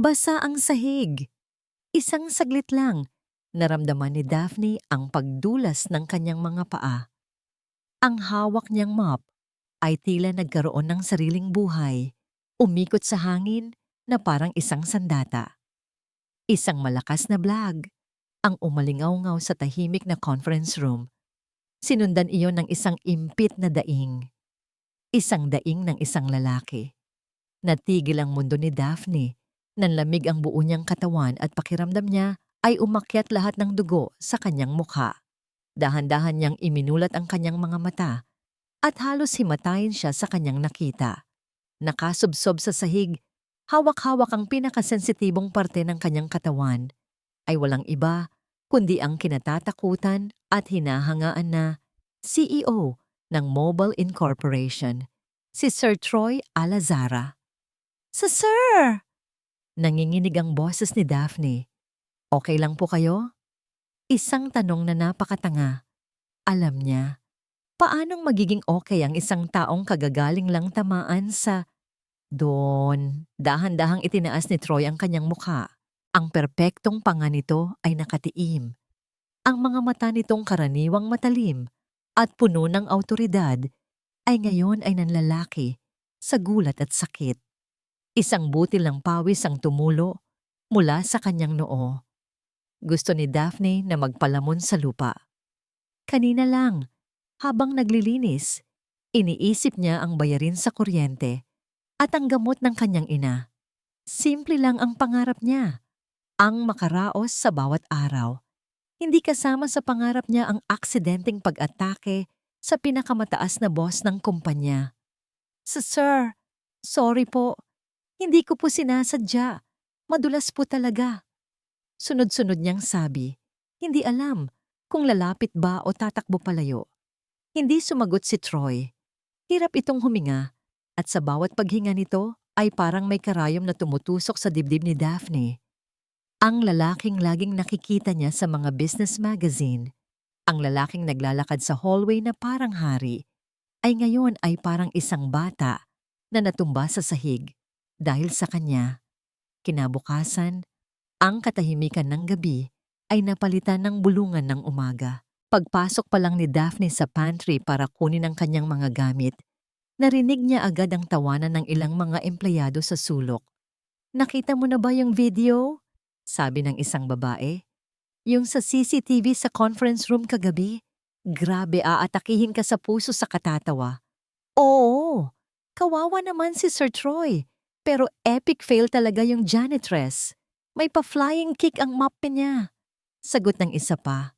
Basa ang sahig. Isang saglit lang, naramdaman ni Daphne ang pagdulas ng kanyang mga paa. Ang hawak niyang mop ay tila nagkaroon ng sariling buhay, umikot sa hangin na parang isang sandata. Isang malakas na blag ang umalingaw-ngaw sa tahimik na conference room. Sinundan iyon ng isang impit na daing. Isang daing ng isang lalaki. Natigil ang mundo ni Daphne. Nanlamig ang buo niyang katawan at pakiramdam niya ay umakyat lahat ng dugo sa kanyang mukha. Dahan-dahan niyang iminulat ang kanyang mga mata at halos himatayin siya sa kanyang nakita. Nakasubsob sa sahig, hawak-hawak ang pinakasensitibong parte ng kanyang katawan ay walang iba kundi ang kinatatakutan at hinahangaan na CEO ng Mobile Incorporation, si Sir Troy Alazara. Sir! Nanginginig ang boses ni Daphne. Okay lang po kayo? Isang tanong na napakatanga. Alam niya, paanong magiging okay ang isang taong kagagaling lang tamaan sa... Doon, dahan-dahang itinaas ni Troy ang kanyang mukha. Ang perpektong panga nito ay nakatiim. Ang mga mata nitong karaniwang matalim at puno ng awtoridad ay ngayon ay nanlalaki sa gulat at sakit. Isang butil ng pawis ang tumulo mula sa kanyang noo. Gusto ni Daphne na magpalamon sa lupa. Kanina lang, habang naglilinis, iniisip niya ang bayarin sa kuryente at ang gamot ng kanyang ina. Simple lang ang pangarap niya, ang makaraos sa bawat araw. Hindi kasama sa pangarap niya ang aksidenteng pag-atake sa pinakamataas na boss ng kumpanya. Sir, sorry po. Hindi ko po sinasadya. Madulas po talaga. Sunod-sunod niyang sabi, hindi alam kung lalapit ba o tatakbo palayo. Hindi sumagot si Troy. Hirap itong huminga at sa bawat paghinga nito ay parang may karayom na tumutusok sa dibdib ni Daphne. Ang lalaking laging nakikita niya sa mga business magazine, ang lalaking naglalakad sa hallway na parang hari, ay ngayon ay parang isang bata na natumba sa sahig. Dahil sa kanya, kinabukasan, ang katahimikan ng gabi ay napalitan ng bulungan ng umaga. Pagpasok pa lang ni Daphne sa pantry para kunin ang kanyang mga gamit, narinig niya agad ang tawanan ng ilang mga empleyado sa sulok. Nakita mo na ba yung video? Sabi ng isang babae. Yung sa CCTV sa conference room kagabi? Grabe, aatakihin ka sa puso sa katatawa. Oo, kawawa naman si Sir Troy. Pero epic fail talaga yung janitress. May pa-flying kick ang mop niya. Sagot ng isa pa.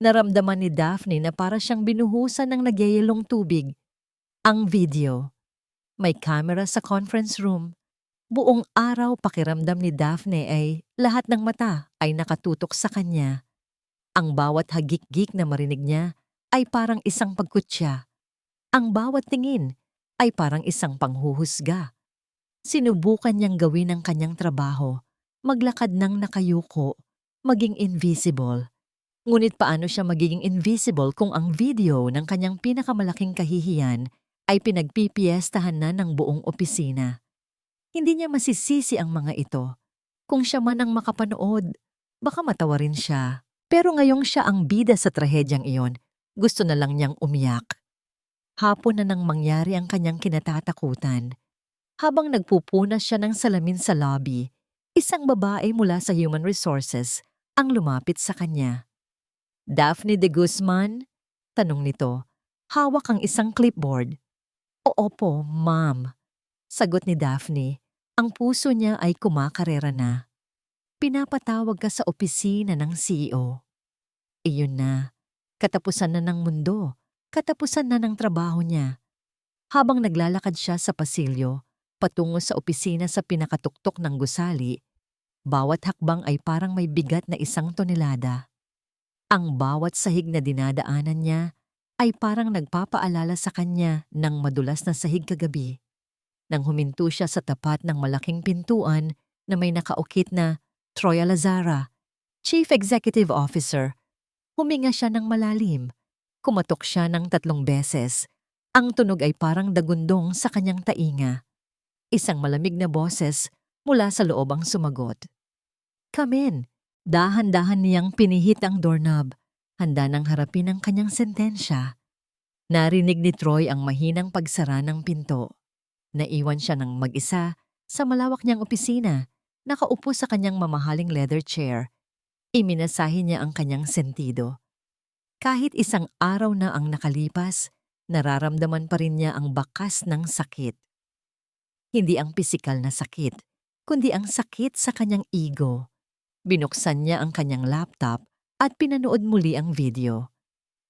Naramdaman ni Daphne na para siyang binuhusan ng nagyayelong tubig. Ang video. May camera sa conference room. Buong araw pakiramdam ni Daphne ay lahat ng mata ay nakatutok sa kanya. Ang bawat hagik-gik na marinig niya ay parang isang pagkutya. Ang bawat tingin ay parang isang panghuhusga. Sinubukan niyang gawin ang kanyang trabaho, maglakad ng nakayuko, maging invisible. Ngunit paano siya magiging invisible kung ang video ng kanyang pinakamalaking kahihiyan ay pinagpipiestahan na ng buong opisina? Hindi niya masisisi ang mga ito. Kung siya man ang makapanood, baka matawarin siya. Pero ngayong siya ang bida sa trahedyang iyon, gusto na lang niyang umiyak. Hapon na nang mangyari ang kanyang kinatatakutan. Habang nagpupunas siya ng salamin sa lobby, isang babae mula sa Human Resources ang lumapit sa kanya. Daphne de Guzman? Tanong nito. Hawak ang isang clipboard. Oo po, ma'am. Sagot ni Daphne. Ang puso niya ay kumakarera na. Pinapatawag ka sa opisina ng CEO. Iyon na. Katapusan na ng mundo. Katapusan na ng trabaho niya. Habang naglalakad siya sa pasilyo, patungo sa opisina sa pinakatuktok ng gusali, bawat hakbang ay parang may bigat na 1 tonelada. Ang bawat sahig na dinadaanan niya ay parang nagpapaalala sa kanya ng madulas na sahig kagabi. Nang huminto siya sa tapat ng malaking pintuan na may nakaukit na Troy Alazara, Chief Executive Officer, huminga siya ng malalim. Kumatok siya ng 3 beses. Ang tunog ay parang dagundong sa kanyang tainga. Isang malamig na boses Mula sa loob ang sumagot. Come in. Dahan-dahan niyang pinihit ang doorknob. Handa nang harapin ang kanyang sentensya. Narinig ni Troy ang mahinang pagsara ng pinto. Naiwan siya ng mag-isa sa malawak niyang opisina, nakaupo sa kanyang mamahaling leather chair. Iminasahe niya ang kanyang sentido. Kahit isang araw na ang nakalipas, nararamdaman pa rin niya ang bakas ng sakit. Hindi ang pisikal na sakit, kundi ang sakit sa kanyang ego. Binuksan niya ang kanyang laptop at pinanood muli ang video.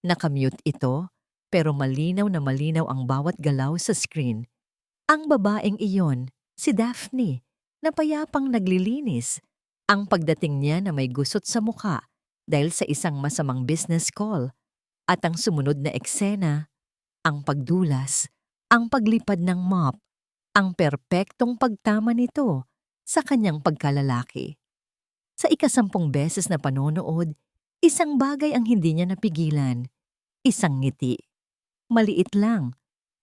Nakamute ito, pero malinaw na malinaw ang bawat galaw sa screen. Ang babaeng iyon, si Daphne, na payapang naglilinis. Ang pagdating niya na may gusot sa mukha dahil sa isang masamang business call. At ang sumunod na eksena, ang pagdulas, ang paglipad ng mop, ang perpektong pagtama nito sa kanyang pagkalalaki. Sa ika-10 beses na panonood, isang bagay ang hindi niya napigilan. Isang ngiti. Maliit lang,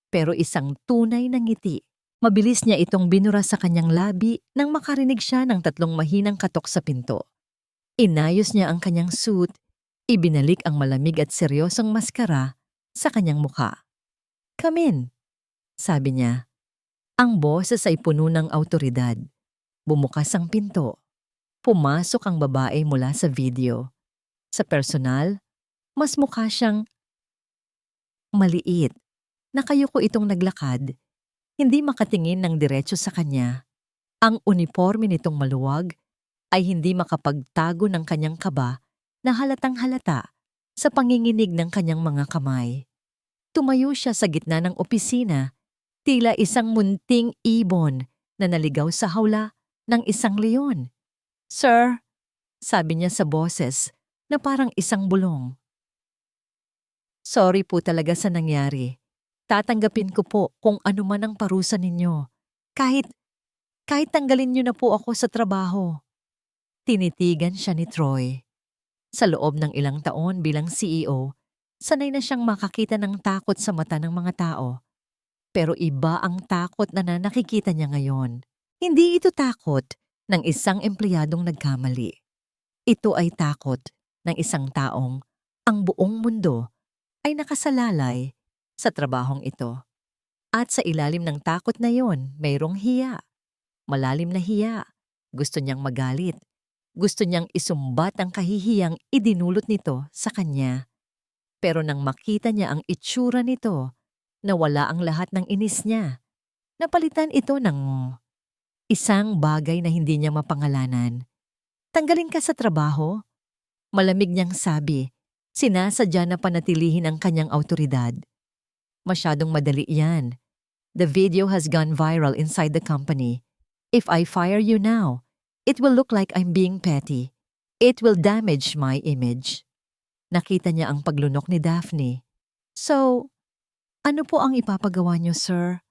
pero isang tunay na ngiti. Mabilis niya itong binura sa kanyang labi nang makarinig siya ng 3 mahinang katok sa pinto. Inayos niya ang kanyang suit, ibinalik ang malamig at seryosong maskara sa kanyang mukha. Come in, sabi niya. Ang boses ay puno ng awtoridad. Bumukas ang pinto. Pumasok ang babae mula sa video. Sa personal, mas mukha siyang maliit. Nakayuko itong naglakad, hindi makatingin ng diretso sa kanya. Ang uniforme nitong maluwag ay hindi makapagtago ng kanyang kaba na halatang halata sa panginginig ng kanyang mga kamay. Tumayo siya sa gitna ng opisina, tila isang munting ibon na naligaw sa hawla ng isang leon. Sir, sabi niya sa boses na parang isang bulong. Sorry po talaga sa nangyari. Tatanggapin ko po kung ano man ang parusa ninyo. Kahit tanggalin niyo na po ako sa trabaho. Tinitigan siya ni Troy. Sa loob ng ilang taon bilang CEO, sanay na siyang makakita ng takot sa mata ng mga tao. Pero iba ang takot na nakikita niya ngayon. Hindi ito takot ng isang empleyadong nagkamali. Ito ay takot ng isang taong ang buong mundo ay nakasalalay sa trabahong ito. At sa ilalim ng takot na yon, mayroong hiya. Malalim na hiya. Gusto niyang magalit. Gusto niyang isumbat ang kahihiyang idinulot nito sa kanya. Pero nang makita niya ang itsura nito, nawala ang lahat ng inis niya. Napalitan ito ng isang bagay na hindi niya mapangalanan. Tanggalin ka sa trabaho? Malamig niyang sabi, sinasadya na panatilihin ang kanyang awtoridad. Masyadong madali yan. The video has gone viral inside the company. If I fire you now, it will look like I'm being petty. It will damage my image. Nakita niya ang paglunok ni Daphne. So, ano po ang ipapagawa niyo, sir?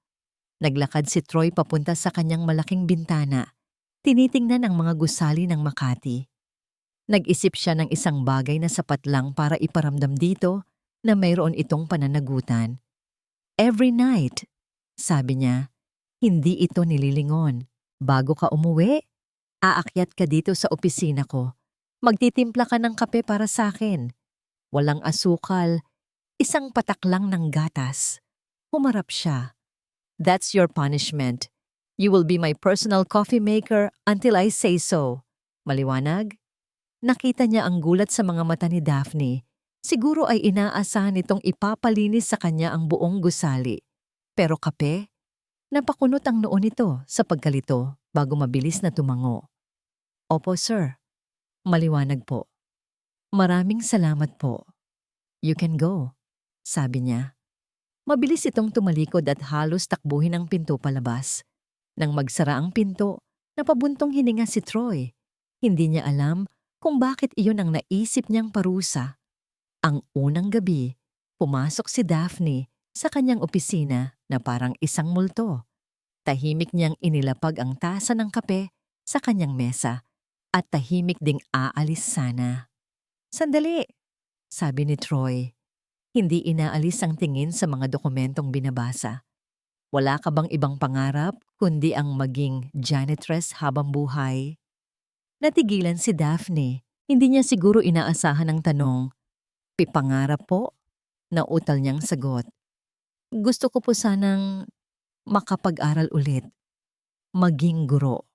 Naglakad si Troy papunta sa kanyang malaking bintana. Tinitingnan ang mga gusali ng Makati. Nag-isip siya ng isang bagay na sapat lang para iparamdam dito na mayroon itong pananagutan. Every night, sabi niya, hindi ito nililingon. Bago ka umuwi, aakyat ka dito sa opisina ko. Magtitimpla ka ng kape para sa akin. Walang asukal, isang patak lang ng gatas. Humarap siya. That's your punishment. You will be my personal coffee maker until I say so. Maliwanag? Nakita niya ang gulat sa mga mata ni Daphne. Siguro ay inaasahan nitong ipapalinis sa kanya ang buong gusali. Pero kape? Napakunot ang noo nito sa pagkalito bago mabilis na tumango. Opo, sir. Maliwanag po. Maraming salamat po. You can go, sabi niya. Mabilis itong tumalikod at halos takbuhin ang pinto palabas. Nang magsara ang pinto, napabuntong hininga si Troy. Hindi niya alam kung bakit iyon ang naisip niyang parusa. Ang unang gabi, pumasok si Daphne sa kanyang opisina na parang isang multo. Tahimik niyang inilapag ang tasa ng kape sa kanyang mesa at tahimik ding aalis sana. Sandali, sabi ni Troy. Hindi inaalis ang tingin sa mga dokumentong binabasa. Wala ka bang ibang pangarap kundi ang maging janitress habang buhay? Natigilan si Daphne. Hindi niya siguro inaasahan ang tanong. Pipangarap po? Nautal niyang sagot. Gusto ko po sanang makapag-aral ulit. Maging guro.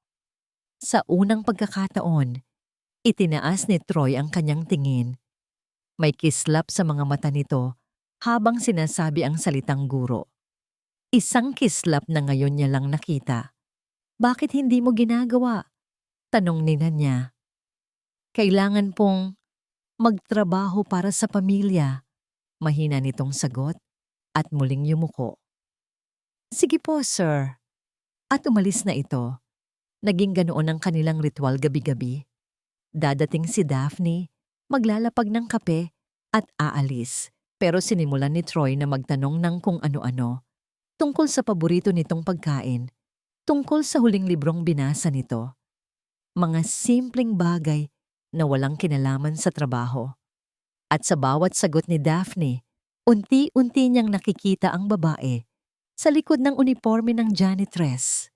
Sa unang pagkakataon, itinaas ni Troy ang kanyang tingin. May kislap sa mga mata nito habang sinasabi ang salitang guro. Isang kislap na ngayon niya lang nakita. Bakit hindi mo ginagawa? Tanong nina niya. Kailangan pong magtrabaho para sa pamilya. Mahina nitong sagot at muling yumuko. Sige po, sir. At umalis na ito. Naging ganoon ang kanilang ritual gabi-gabi. Dadating si Daphne, maglalapag ng kape at aalis. Pero sinimulan ni Troy na magtanong ng kung ano-ano. Tungkol sa paborito nitong pagkain. Tungkol sa huling librong binasa nito. Mga simpleng bagay na walang kinalaman sa trabaho. At sa bawat sagot ni Daphne, unti-unti niyang nakikita ang babae sa likod ng uniforme ng janitress.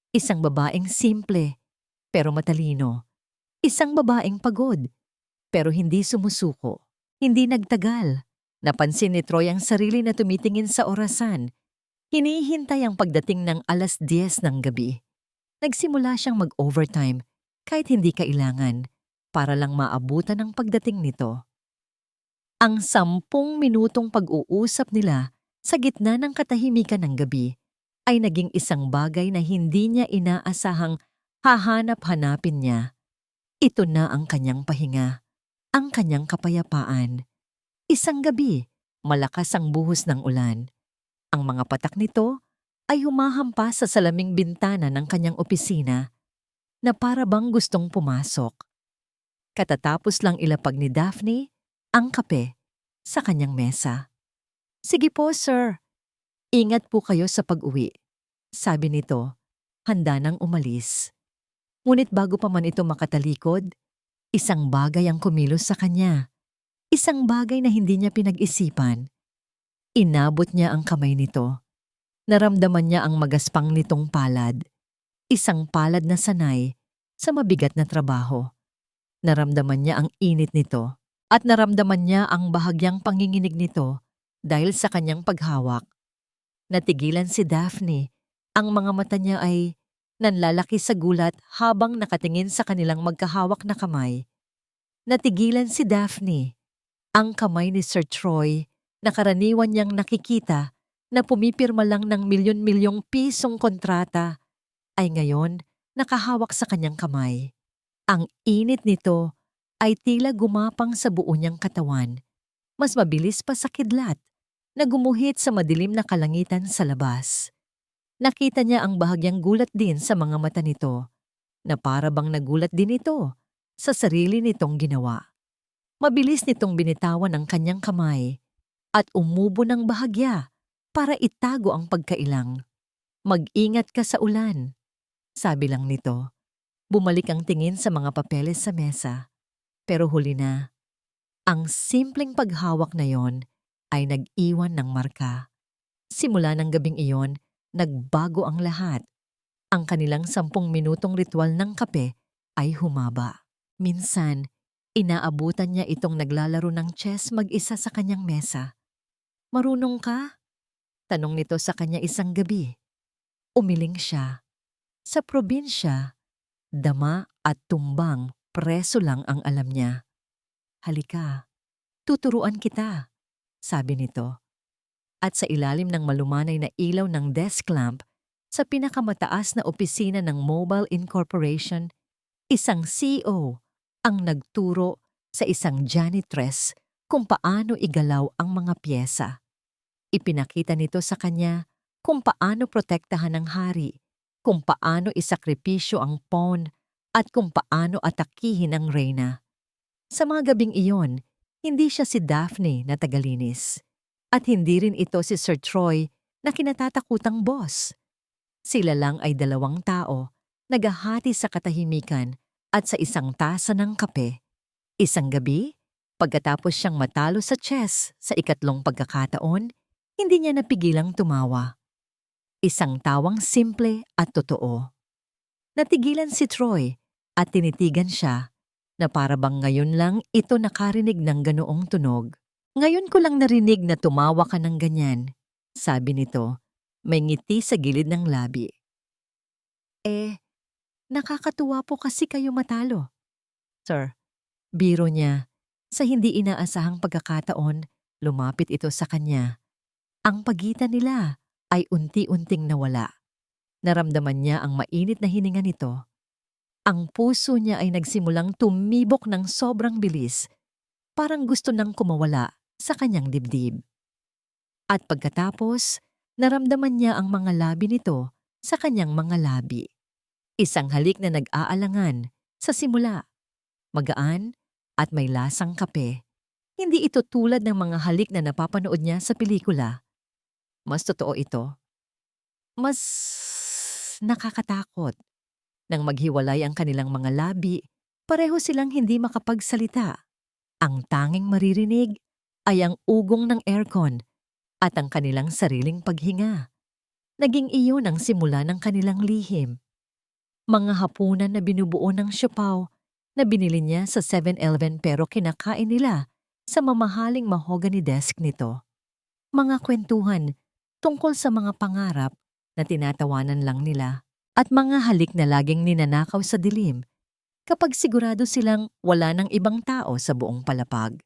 Isang babaeng simple pero matalino. Isang babaeng pagod pero hindi sumusuko. Hindi nagtagal. Napansin ni Troy ang sarili na tumitingin sa orasan. Hinihintay ang pagdating ng 10:00 ng gabi. Nagsimula siyang mag-overtime kahit hindi kailangan para lang maabutan ang pagdating nito. Ang 10 minutong pag-uusap nila sa gitna ng katahimikan ng gabi ay naging isang bagay na hindi niya inaasahang hahanap-hanapin niya. Ito na ang kanyang pahinga, ang kanyang kapayapaan. Isang gabi, malakas ang buhos ng ulan. Ang mga patak nito ay humahampas sa salaming bintana ng kanyang opisina na para bang gustong pumasok. Katatapos lang ilapag ni Daphne ang kape sa kanyang mesa. Sige po, sir. Ingat po kayo sa pag-uwi. Sabi nito, handa nang umalis. Ngunit bago pa man ito makatalikod, isang bagay ang kumilos sa kanya. Isang bagay na hindi niya pinag-isipan. Inabot niya ang kamay nito. Naramdaman niya ang magaspang nitong palad. Isang palad na sanay sa mabigat na trabaho. Naramdaman niya ang init nito at naramdaman niya ang bahagyang panginginig nito dahil sa kanyang paghawak. Natigilan si Daphne. Ang mga mata niya ay nanlalaki sa gulat habang nakatingin sa kanilang magkahawak na kamay. Natigilan si Daphne. Ang kamay ni Sir Troy na karaniwan niyang nakikita na pumipirma lang ng milyon-milyong pisong kontrata ay ngayon nakahawak sa kanyang kamay. Ang init nito ay tila gumapang sa buo niyang katawan. Mas mabilis pa sa kidlat na gumuhit sa madilim na kalangitan sa labas. Nakita niya ang bahagyang gulat din sa mga mata nito na para bang nagulat din ito sa sarili nitong ginawa. Mabilis nitong binitawan ang kanyang kamay at umubo ng bahagya para itago ang pagkailang. Mag-ingat ka sa ulan, sabi lang nito. Bumalik ang tingin sa mga papeles sa mesa. Pero huli na, ang simpleng paghawak na yon ay nag-iwan ng marka. Simula ng gabing iyon, nagbago ang lahat. Ang kanilang 10 minutong ritual ng kape ay humaba. Minsan, inaabutan niya itong naglalaro ng chess mag-isa sa kanyang mesa. Marunong ka? Tanong nito sa kanya isang gabi. Umiling siya. Sa probinsya, dama at tumbang preso lang ang alam niya. Halika, tuturuan kita, sabi nito. At sa ilalim ng malumanay na ilaw ng desk lamp, sa pinakamataas na opisina ng Mobile Incorporation, isang CEO ang nagturo sa isang janitress kung paano igalaw ang mga pyesa. Ipinakita nito sa kanya kung paano protektahan ng hari, kung paano isakripisyo ang pawn at kung paano atakihin ang reyna. Sa mga gabing iyon, hindi siya si Daphne na tagalinis. At hindi rin ito si Sir Troy na kinatatakutang boss. Sila lang ay 2 tao, naghahati sa katahimikan at sa isang tasa ng kape. Isang gabi, pagkatapos siyang matalo sa chess sa ikatlong pagkakataon, hindi niya napigilang tumawa. Isang tawang simple at totoo. Natigilan si Troy at tinitigan siya na para bang ngayon lang ito nakarinig ng ganoong tunog. Ngayon ko lang narinig na tumawa ka ng ganyan, sabi nito, may ngiti sa gilid ng labi. Nakakatuwa po kasi kayo matalo. Sir, biro niya. Sa hindi inaasahang pagkakataon, lumapit ito sa kanya. Ang pagitan nila ay unti-unting nawala. Naramdaman niya ang mainit na hininga nito. Ang puso niya ay nagsimulang tumibok ng sobrang bilis, parang gusto nang kumawala sa kanyang dibdib. At pagkatapos, naramdaman niya ang mga labi nito sa kanyang mga labi. Isang halik na nag-aalangan sa simula, magaan at may lasang kape. Hindi ito tulad ng mga halik na napapanood niya sa pelikula. Mas totoo ito. Mas nakakatakot. Nang maghiwalay ang kanilang mga labi, pareho silang hindi makapagsalita. Ang tanging maririnig ay ang ugong ng aircon at ang kanilang sariling paghinga. Naging iyon ang simula ng kanilang lihim. Mga hapunan na binubuo ng siopaw na binili niya sa 7-Eleven pero kinakain nila sa mamahaling mahogany desk nito. Mga kwentuhan tungkol sa mga pangarap na tinatawanan lang nila at mga halik na laging ninanakaw sa dilim kapag sigurado silang wala ng ibang tao sa buong palapag.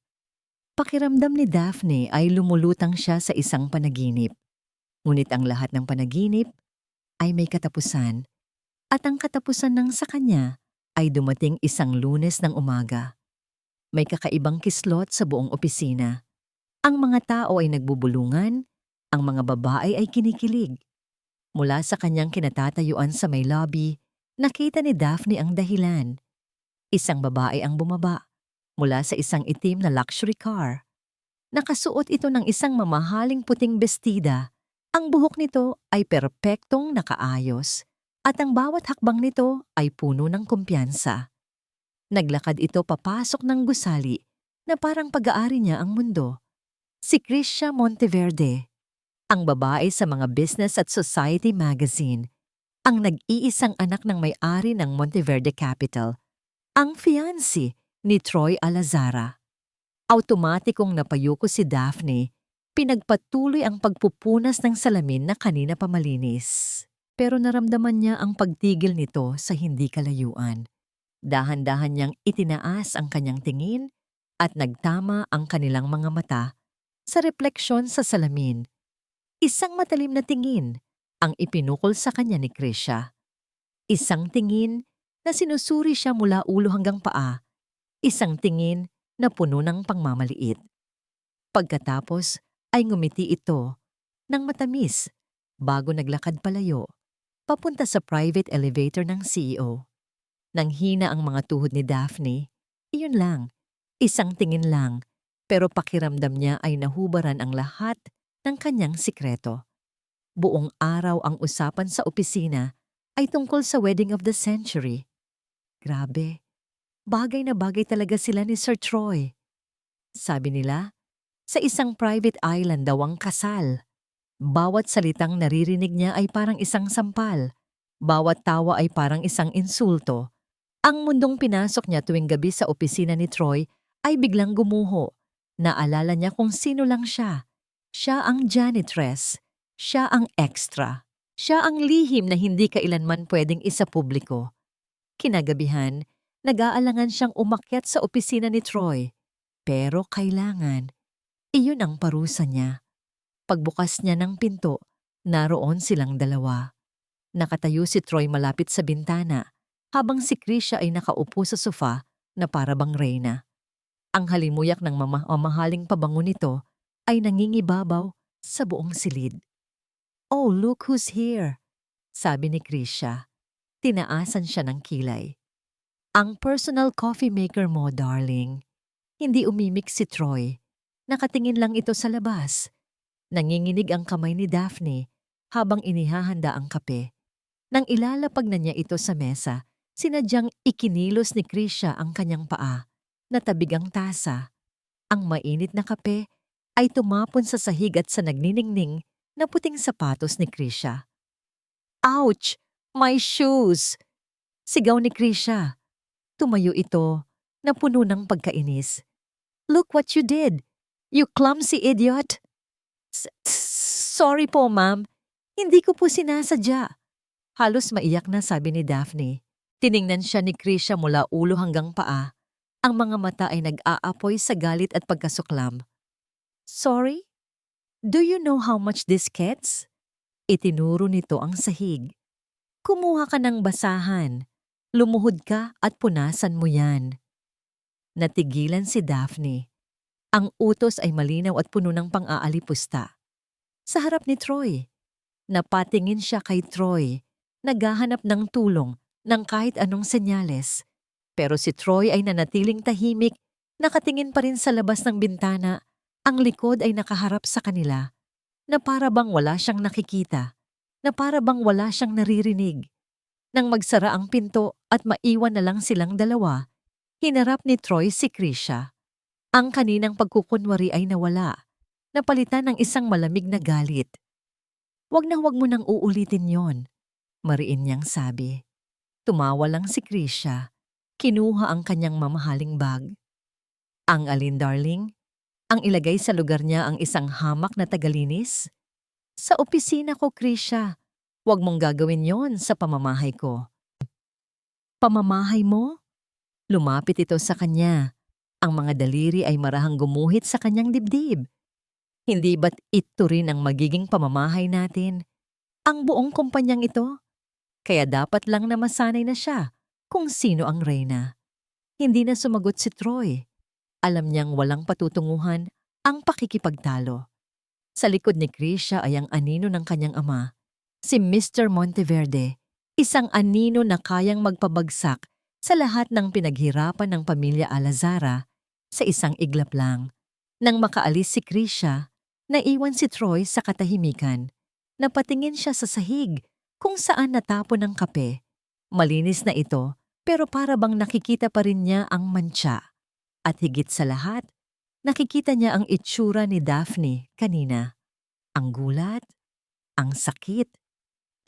Pakiramdam ni Daphne ay lumulutang siya sa isang panaginip. Ngunit ang lahat ng panaginip ay may katapusan. At ang katapusan ng sa kanya ay dumating isang Lunes ng umaga. May kakaibang kislot sa buong opisina. Ang mga tao ay nagbubulungan, ang mga babae ay kinikilig. Mula sa kanyang kinatatayuan sa may lobby, nakita ni Daphne ang dahilan. Isang babae ang bumaba mula sa isang itim na luxury car. Nakasuot ito ng isang mamahaling puting bestida. Ang buhok nito ay perpektong nakaayos. At ang bawat hakbang nito ay puno ng kumpiyansa. Naglakad ito papasok ng gusali na parang pag-aari niya ang mundo. Si Krisha Monteverde, ang babae sa mga business at society magazine, ang nag-iisang anak ng may-ari ng Monteverde Capital, ang fiancé ni Troy Alazara. Automatikong napayuko si Daphne, pinagpatuloy ang pagpupunas ng salamin na kanina pa malinis. Pero naramdaman niya ang pagtigil nito sa hindi kalayuan. Dahan-dahan niyang itinaas ang kanyang tingin at nagtama ang kanilang mga mata sa refleksyon sa salamin. Isang matalim na tingin ang ipinukol sa kanya ni Krisha. Isang tingin na sinusuri siya mula ulo hanggang paa. Isang tingin na puno ng pangmamaliit. Pagkatapos ay ngumiti ito ng matamis bago naglakad palayo. Papunta sa private elevator ng CEO. Nang hina ang mga tuhod ni Daphne, iyon lang, isang tingin lang, pero pakiramdam niya ay nahubaran ang lahat ng kanyang sikreto. Buong araw ang usapan sa opisina ay tungkol sa wedding of the century. Grabe, bagay na bagay talaga sila ni Sir Troy. Sabi nila, sa isang private island daw ang kasal. Bawat salitang naririnig niya ay parang isang sampal. Bawat tawa ay parang isang insulto. Ang mundong pinasok niya tuwing gabi sa opisina ni Troy ay biglang gumuho. Naalala niya kung sino lang siya. Siya ang janitress. Siya ang extra. Siya ang lihim na hindi kailanman pwedeng isapubliko. Kinagabihan, nag-aalangan siyang umakyat sa opisina ni Troy. Pero kailangan. Iyon ang parusa niya. Pagbukas niya ng pinto, naroon silang dalawa. Nakatayo si Troy malapit sa bintana, habang si Krisha ay nakaupo sa sofa na para bang reyna. Ang halimuyak ng mamahaling pabango nito ay nangingibabaw sa buong silid. "Oh, look who's here," sabi ni Krisha. Tinaasan siya ng kilay. "Ang personal coffee maker mo, darling." Hindi umimik si Troy. Nakatingin lang ito sa labas. Nanginginig ang kamay ni Daphne habang inihahanda ang kape. Nang ilalapag na niya ito sa mesa, sinadyang ikinilos ni Krisha ang kanyang paa, natabig ang tasa. Ang mainit na kape ay tumapon sa sahig at sa nagniningning na puting sapatos ni Krisha. Ouch! My shoes! Sigaw ni Krisha. Tumayo ito na puno ng pagkainis. Look what you did! You clumsy idiot! Sorry po, ma'am. Hindi ko po sinasadya. Halos maiyak na sabi ni Daphne. Tiningnan siya ni Krisha mula ulo hanggang paa. Ang mga mata ay nag-aapoy sa galit at pagkasuklam. Sorry? Do you know how much this gets? Itinuro nito ang sahig. Kumuha ka ng basahan. Lumuhod ka at punasan mo yan. Natigilan si Daphne. Ang utos ay malinaw at puno ng pang-aalipusta. Sa harap ni Troy, napatingin siya kay Troy, naghahanap ng tulong ng kahit anong senyales. Pero si Troy ay nanatiling tahimik, nakatingin pa rin sa labas ng bintana, ang likod ay nakaharap sa kanila, na para bang wala siyang nakikita, na para bang wala siyang naririnig. Nang magsara ang pinto at maiwan na lang silang dalawa, hinarap ni Troy si Krisha. Ang kaninang pagkukunwari ay nawala, napalitan ng isang malamig na galit. Wag mo nang uulitin yon, mariin niyang sabi. Tumawa lang si Krisha. Kinuha ang kanyang mamahaling bag. Ang alin, darling? Ang ilagay sa lugar niya ang isang hamak na tagalinis? Sa opisina ko, Krisha. Huwag mong gagawin yon sa pamamahay ko. Pamamahay mo? Lumapit ito sa kanya. Ang mga daliri ay marahang gumuhit sa kanyang dibdib. Hindi ba't ito rin ang magiging pamamahay natin? Ang buong kumpanyang ito? Kaya dapat lang na masanay na siya kung sino ang reyna. Hindi na sumagot si Troy. Alam niyang walang patutunguhan ang pakikipagtalo. Sa likod ni Krisha ay ang anino ng kanyang ama, si Mr. Monteverde, isang anino na kayang magpabagsak sa lahat ng pinaghirapan ng pamilya Alazara sa isang iglap lang. Nang makaalis si Krisha, naiwan si Troy sa katahimikan. Napatingin siya sa sahig kung saan natapon ang kape. Malinis na ito, pero para bang nakikita pa rin niya ang mantsa. At higit sa lahat, nakikita niya ang itsura ni Daphne kanina. Ang gulat, ang sakit,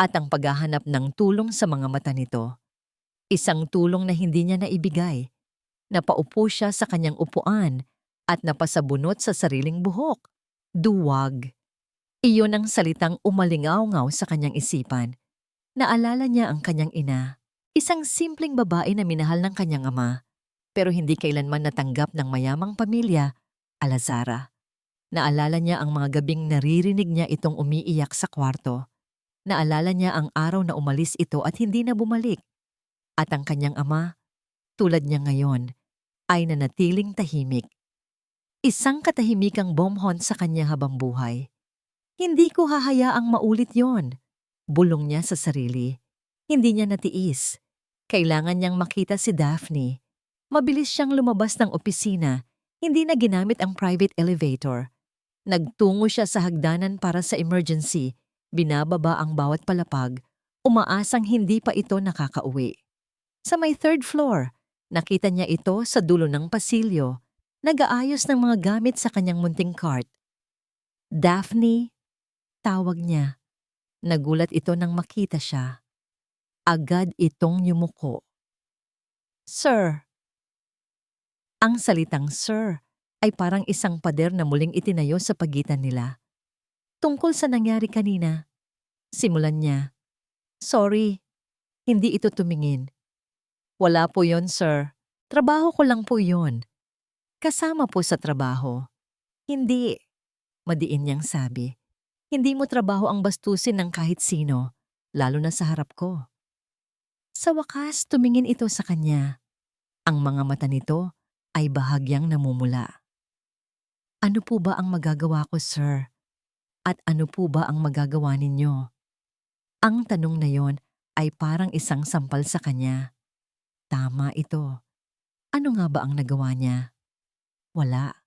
at ang paghahanap ng tulong sa mga mata nito. Isang tulong na hindi niya naibigay. Napaupo siya sa kanyang upuan at napasabunot sa sariling buhok. Duwag. Iyon ang salitang umalingaw-ngaw sa kanyang isipan. Naalala niya ang kanyang ina, isang simpleng babae na minahal ng kanyang ama, pero hindi kailanman natanggap ng mayamang pamilya, Alazara. Naalala niya ang mga gabing naririnig niya itong umiiyak sa kwarto. Naalala niya ang araw na umalis ito at hindi na bumalik. At ang kanyang ama, tulad niya ngayon, ay nanatiling tahimik. Isang katahimikang bomhon sa kanya habang buhay. Hindi ko hahayaang maulit yon. Bulong niya sa sarili. Hindi niya natiis. Kailangan niyang makita si Daphne. Mabilis siyang lumabas ng opisina. Hindi na ginamit ang private elevator. Nagtungo siya sa hagdanan para sa emergency. Binababa ang bawat palapag. Umaasang hindi pa ito nakakauwi. Sa may third floor, nakita niya ito sa dulo ng pasilyo. Nag-aayos ng mga gamit sa kanyang munting cart. Daphne, tawag niya. Nagulat ito nang makita siya. Agad itong yumuko. Sir. Ang salitang sir ay parang isang pader na muling itinayo sa pagitan nila. Tungkol sa nangyari kanina, simulan niya. Sorry, hindi ito tumingin. Wala po yon, sir. Trabaho ko lang po yon. Kasama po sa trabaho. Hindi, madiin niyang sabi. Hindi mo trabaho ang bastusin ng kahit sino, lalo na sa harap ko. Sa wakas, tumingin ito sa kanya. Ang mga mata nito ay bahagyang namumula. Ano po ba ang magagawa ko, sir? At ano po ba ang magagawa ninyo? Ang tanong na yon ay parang isang sampal sa kanya. Tama ito. Ano nga ba ang nagawa niya? Wala.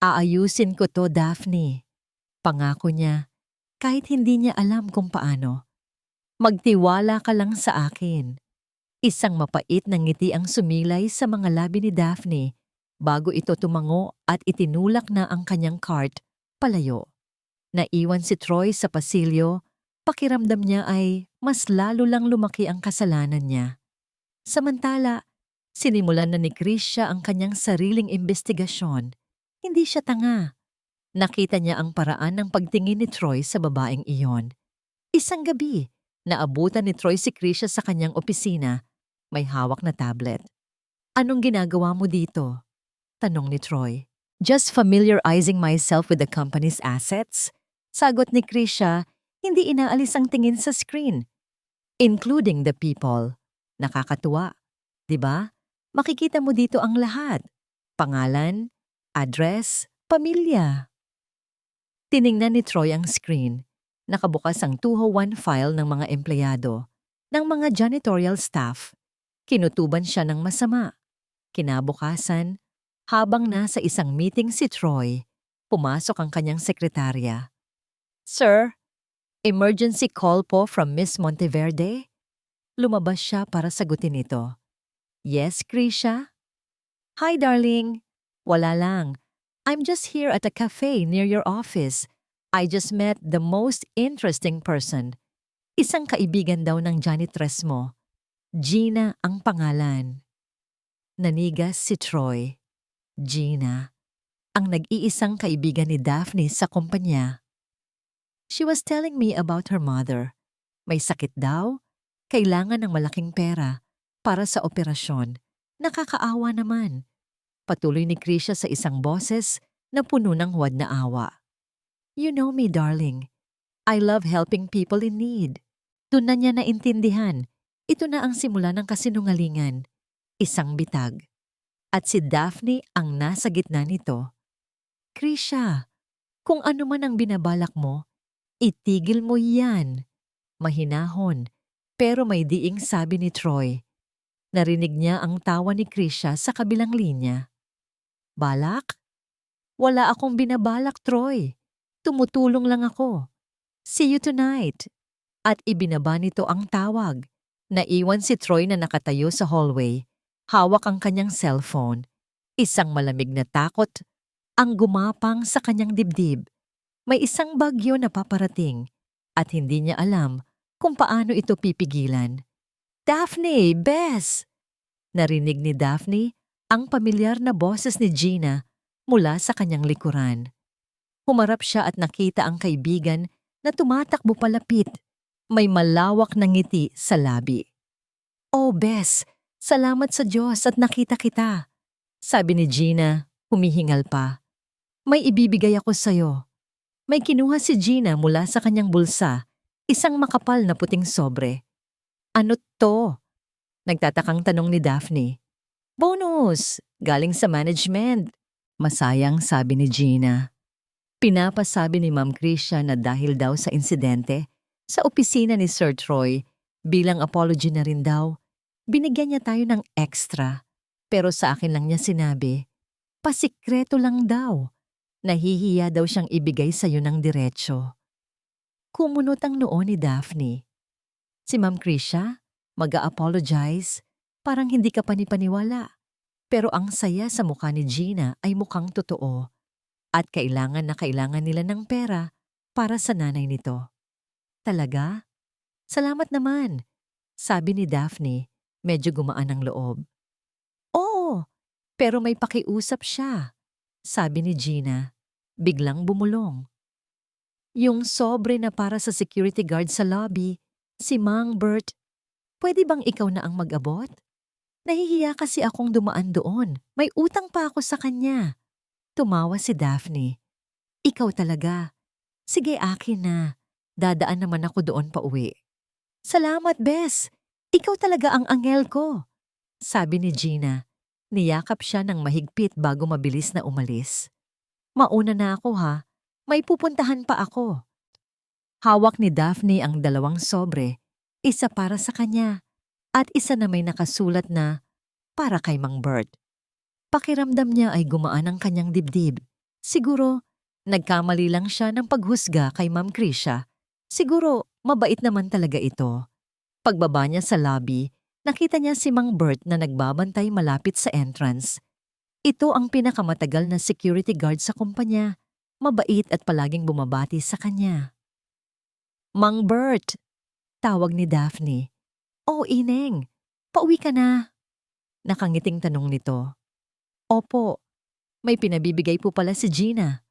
Aayusin ko to, Daphne. Pangako niya, kahit hindi niya alam kung paano. Magtiwala ka lang sa akin. Isang mapait na ngiti ang sumilay sa mga labi ni Daphne bago ito tumango at itinulak na ang kanyang cart palayo. Naiwan si Troy sa pasilyo Pakiramdam niya ay mas lalo lang lumaki ang kasalanan niya. Samantala, sinimulan na ni Krisha ang kanyang sariling imbestigasyon. Hindi siya tanga. Nakita niya ang paraan ng pagtingin ni Troy sa babaeng iyon. Isang gabi, naabutan ni Troy si Krisha sa kanyang opisina. May hawak na tablet. "Anong ginagawa mo dito?" tanong ni Troy. "Just familiarizing myself with the company's assets." Sagot ni Krisha, hindi inaalis ang tingin sa screen. "Including the people." Nakakatuwa, di ba? Makikita mo dito ang lahat. Pangalan, address, pamilya. Tiningnan ni Troy ang screen. Nakabukas ang 201 file ng mga empleyado, ng mga janitorial staff. Kinutuban siya ng masama. Kinabukasan, habang nasa isang meeting si Troy, pumasok ang kanyang sekretarya. "Sir, emergency call po from Miss Monteverde?" Lumabas siya para sagutin ito. "Yes, Krisha?" "Hi, darling. Wala lang. I'm just here at a cafe near your office. I just met the most interesting person. Isang kaibigan daw ng janitress mo. Gina ang pangalan." Nanigas si Troy. Gina, ang nag-iisang kaibigan ni Daphne sa kumpanya. She was telling me about her mother. May sakit daw, kailangan ng malaking pera para sa operasyon. Nakakaawa naman. Patuloy ni Krisha sa isang boses na puno ng huwad na awa. "You know me, darling. I love helping people in need." Doon na niya naintindihan. Ito na ang simula ng kasinungalingan. Isang bitag. At si Daphne ang nasa gitna nito. "Krisha, kung ano man ang binabalak mo, itigil mo yan." Mahinahon, pero may diing sabi ni Troy. Narinig niya ang tawa ni Krisha sa kabilang linya. "Balak? Wala akong binabalak, Troy. Tumutulong lang ako. See you tonight." At ibinaba nito ang tawag. Naiwan si Troy na nakatayo sa hallway. Hawak ang kanyang cellphone. Isang malamig na takot ang gumapang sa kanyang dibdib. May isang bagyo na paparating at hindi niya alam kung paano ito pipigilan. "Daphne, Bess!" Narinig ni Daphne ang pamilyar na boses ni Gina mula sa kanyang likuran. Humarap siya at nakita ang kaibigan na tumatakbo palapit. May malawak na ngiti sa labi. "Oh, Bess, salamat sa Diyos at nakita kita," sabi ni Gina, humihingal pa. "May ibibigay ako sa'yo." May kinuha si Gina mula sa kanyang bulsa, isang makapal na puting sobre. "Ano to?" Nagtatakang tanong ni Daphne. "Bonus! Galing sa management." Masayang sabi ni Gina. Pinapasabi ni Ma'am Krisha na dahil daw sa insidente, sa opisina ni Sir Troy, bilang apology na rin daw, binigyan niya tayo ng extra. Pero sa akin lang niya sinabi, pasikreto lang daw. Nahihiya daw siyang ibigay sa'yo ng diretsyo. Kumunot ang noo ni Daphne. Si Ma'am Krisha, mag-a-apologize, parang hindi ka panipaniwala. Pero ang saya sa mukha ni Gina ay mukhang totoo. At kailangan na kailangan nila ng pera para sa nanay nito. "Talaga? Salamat naman," sabi ni Daphne, medyo gumaan ang loob. "Oo, pero may pakiusap siya," sabi ni Gina, biglang bumulong. "Yung sobre na para sa security guard sa lobby, si Mang Bert, pwede bang ikaw na ang mag-abot? Nahihiya kasi akong dumaan doon. May utang pa ako sa kanya." Tumawa si Daphne. "Ikaw talaga. Sige, akin na. Dadaan naman ako doon pa uwi." "Salamat, Bess. Ikaw talaga ang angel ko," sabi ni Gina. Niyakap siya ng mahigpit bago mabilis na umalis. "Mauna na ako ha. May pupuntahan pa ako." Hawak ni Daphne ang 2 sobre, isa para sa kanya at isa na may nakasulat na para kay Mang Bert. Pakiramdam niya ay gumaan ang kanyang dibdib. Siguro, nagkamali lang siya ng paghusga kay Ma'am Krisha. Siguro, mabait naman talaga ito. Pagbaba niya sa lobby, nakita niya si Mang Bert na nagbabantay malapit sa entrance. Ito ang pinakamatagal na security guard sa kumpanya. Mabait at palaging bumabati sa kanya. Mang Bert! Tawag ni Daphne. Oh, Ineng. Pauwi ka na. Nakangiting tanong nito. Opo, may pinabibigay po pala si Gina.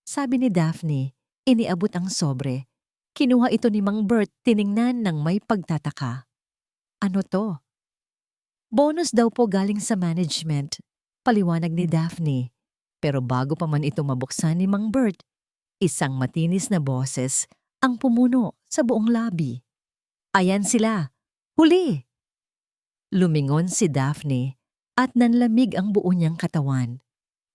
Sabi ni Daphne, iniabot ang sobre. Kinuha ito ni Mang Bert, tiningnan ng may pagtataka. Ano to? Bonus daw po galing sa management, paliwanag ni Daphne. Pero bago pa man ito mabuksan ni Mang Bert, isang matinis na boses ang pumuno sa buong labi. Ayan sila! Huli! Lumingon si Daphne at nanlamig ang buo niyang katawan.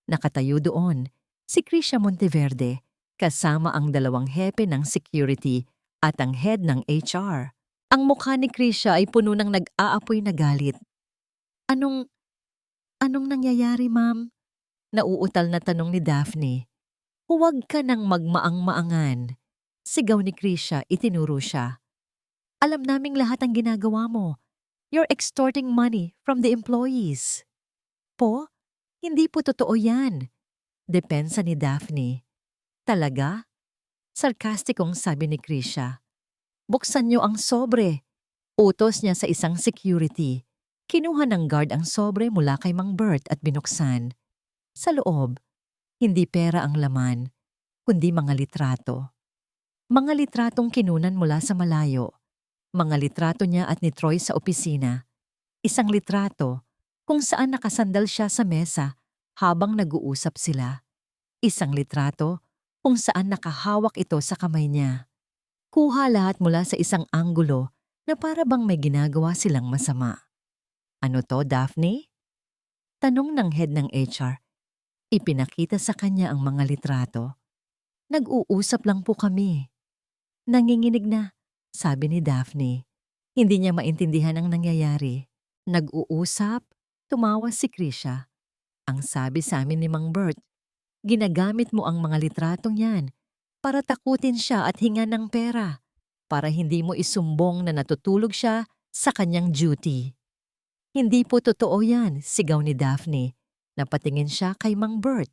Nakatayo doon si Krisha Monteverde kasama ang dalawang hepe ng security at ang head ng HR. Ang mukha ni Krisha ay puno ng nag-aapoy na galit. Anong nangyayari, ma'am? Nauutal na tanong ni Daphne. Huwag ka nang magmaang-maangan. Sigaw ni Krisha, itinuro siya. Alam naming lahat ang ginagawa mo. You're extorting money from the employees. Po? Hindi po totoo yan. Depensa ni Daphne. Talaga? Sarkastikong sabi ni Krisha. Buksan niyo ang sobre. Utos niya sa isang security. Kinuha ng guard ang sobre mula kay Mang Bert at binuksan. Sa loob, hindi pera ang laman, kundi mga litrato. Mga litratong kinunan mula sa malayo. Mga litrato niya at ni Troy sa opisina. Isang litrato kung saan nakasandal siya sa mesa habang nag-uusap sila. Isang litrato kung saan nakahawak ito sa kamay niya. Kuha lahat mula sa isang anggulo na para bang may ginagawa silang masama. Ano to, Daphne? Tanong ng head ng HR. Ipinakita sa kanya ang mga litrato. Nag-uusap lang po kami. Nanginginig na, sabi ni Daphne. Hindi niya maintindihan ang nangyayari. Nag-uusap, tumawa si Krisha. Ang sabi sa amin ni Mang Bert, ginagamit mo ang mga litratong yan para takutin siya at hingan ng pera, para hindi mo isumbong na natutulog siya sa kanyang duty. Hindi po totoo yan, sigaw ni Daphne. Napatingin siya kay Mang Bert.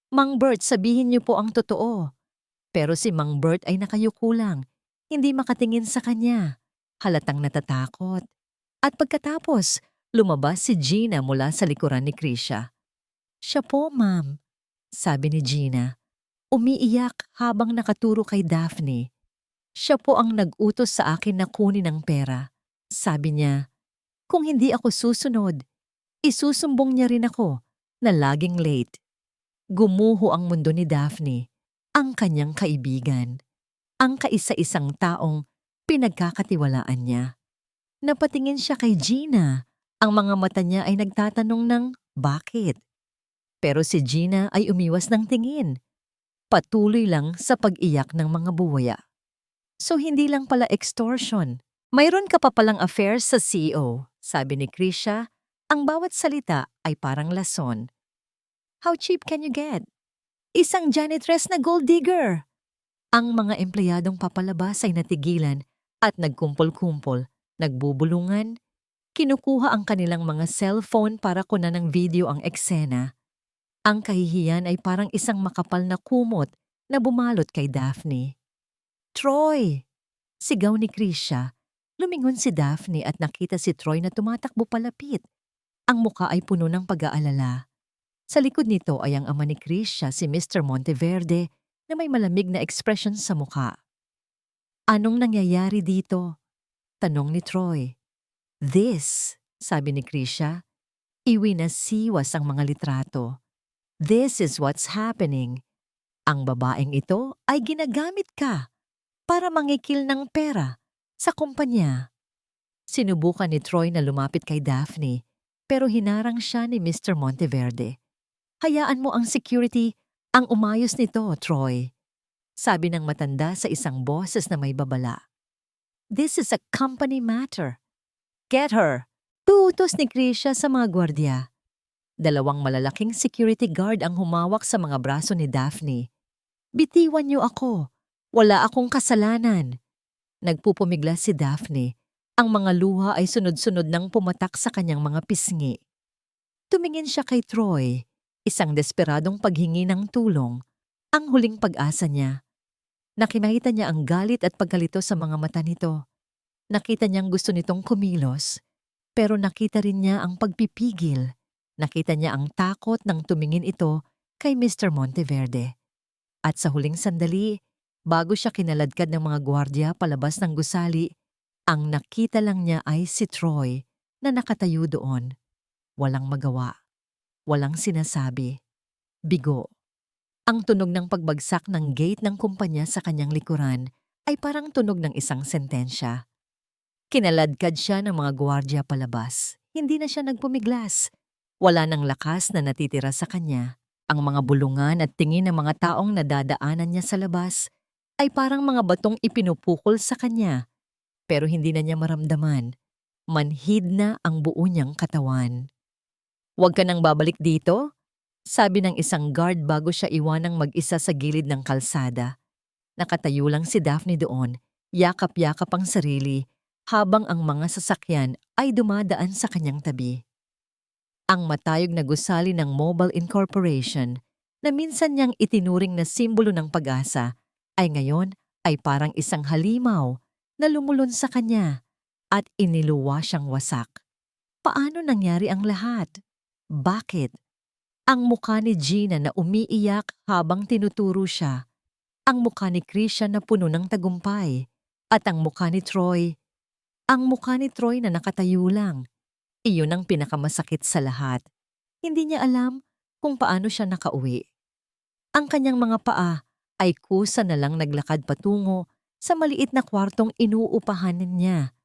Mang Bert, sabihin niyo po ang totoo. Pero si Mang Bert ay nakayuko lang, hindi makatingin sa kanya. Halatang natatakot. At pagkatapos, lumabas si Gina mula sa likuran ni Krisha. Siya po, ma'am, sabi ni Gina. Umiiyak habang nakaturo kay Daphne. Siya po ang nag-utos sa akin na kunin ang pera. Sabi niya, kung hindi ako susunod, isusumbong niya rin ako na laging late. Gumuho ang mundo ni Daphne, ang kanyang kaibigan, ang kaisa-isang taong pinagkakatiwalaan niya. Napatingin siya kay Gina. Ang mga mata niya ay nagtatanong ng bakit. Pero si Gina ay umiwas ng tingin. Patuloy lang sa pag-iyak ng mga buwaya. So hindi lang pala extortion. Mayroon ka pa palang affairs sa CEO, sabi ni Krisha. Ang bawat salita ay parang lason. How cheap can you get? Isang janitress na gold digger. Ang mga empleyadong papalabas ay natigilan at nagkumpol-kumpol, nagbubulungan. Kinukuha ang kanilang mga cellphone para kunan ng video ang eksena. Ang kahihiyan ay parang isang makapal na kumot na bumalot kay Daphne. Troy! Sigaw ni Krisha. Lumingon si Daphne at nakita si Troy na tumatakbo palapit. Ang muka ay puno ng pag-aalala. Sa likod nito ay ang ama ni Krisha, si Mr. Monteverde, na may malamig na ekspresyon sa muka. Anong nangyayari dito? Tanong ni Troy. This, sabi ni Krisha. Iwinasiwas ang mga litrato. This is what's happening. Ang babaeng ito ay ginagamit ka para mangikil ng pera sa kumpanya. Sinubukan ni Troy na lumapit kay Daphne, pero hinarang siya ni Mr. Monteverde. Hayaan mo ang security ang umayos nito, Troy. Sabi ng matanda sa isang boses na may babala. This is a company matter. Get her! Tuutos ni Krisha sa mga gwardya. Dalawang malalaking security guard ang humawak sa mga braso ni Daphne. Bitiwan niyo ako. Wala akong kasalanan. Nagpupumigla si Daphne. Ang mga luha ay sunod-sunod nang pumatak sa kanyang mga pisngi. Tumingin siya kay Troy, isang desperadong paghingi ng tulong, ang huling pag-asa niya. Nakita niya ang galit at pagkalito sa mga mata nito. Nakita niyang gusto nitong kumilos, pero nakita rin niya ang pagpipigil. Nakita niya ang takot nang tumingin ito kay Mr. Monteverde. At sa huling sandali, bago siya kinaladkad ng mga gwardya palabas ng gusali, ang nakita lang niya ay si Troy na nakatayo doon. Walang magawa, walang sinasabi. Bigo. Ang tunog ng pagbagsak ng gate ng kumpanya sa kanyang likuran ay parang tunog ng isang sentensya. Kinaladkad siya ng mga gwardya palabas. Hindi na siya nagpumiglas. Wala nang lakas na natitira sa kanya. Ang mga bulungan at tingin ng mga taong nadadaanan niya sa labas ay parang mga batong ipinupukol sa kanya. Pero hindi na niya maramdaman. Manhid na ang buo niyang katawan. "Huwag ka nang babalik dito," sabi ng isang guard bago siya iwanang mag-isa sa gilid ng kalsada. Nakatayo lang si Daphne doon, yakap-yakap ang sarili, habang ang mga sasakyan ay dumadaan sa kanyang tabi. Ang matayog na gusali ng Mobile Incorporation, na minsan niyang itinuring na simbolo ng pag-asa, ay ngayon ay parang isang halimaw na lumulon sa kanya at iniluwa siyang wasak. Paano nangyari ang lahat? Bakit? Ang mukha ni Gina na umiiyak habang tinuturo siya, ang mukha ni Christian na puno ng tagumpay, at ang mukha ni Troy. Ang mukha ni Troy na nakatayo lang. Iyon ang pinakamasakit sa lahat. Hindi niya alam kung paano siya nakauwi. Ang kanyang mga paa ay kusa na lang naglakad patungo sa maliit na kwartong inuupahan niya.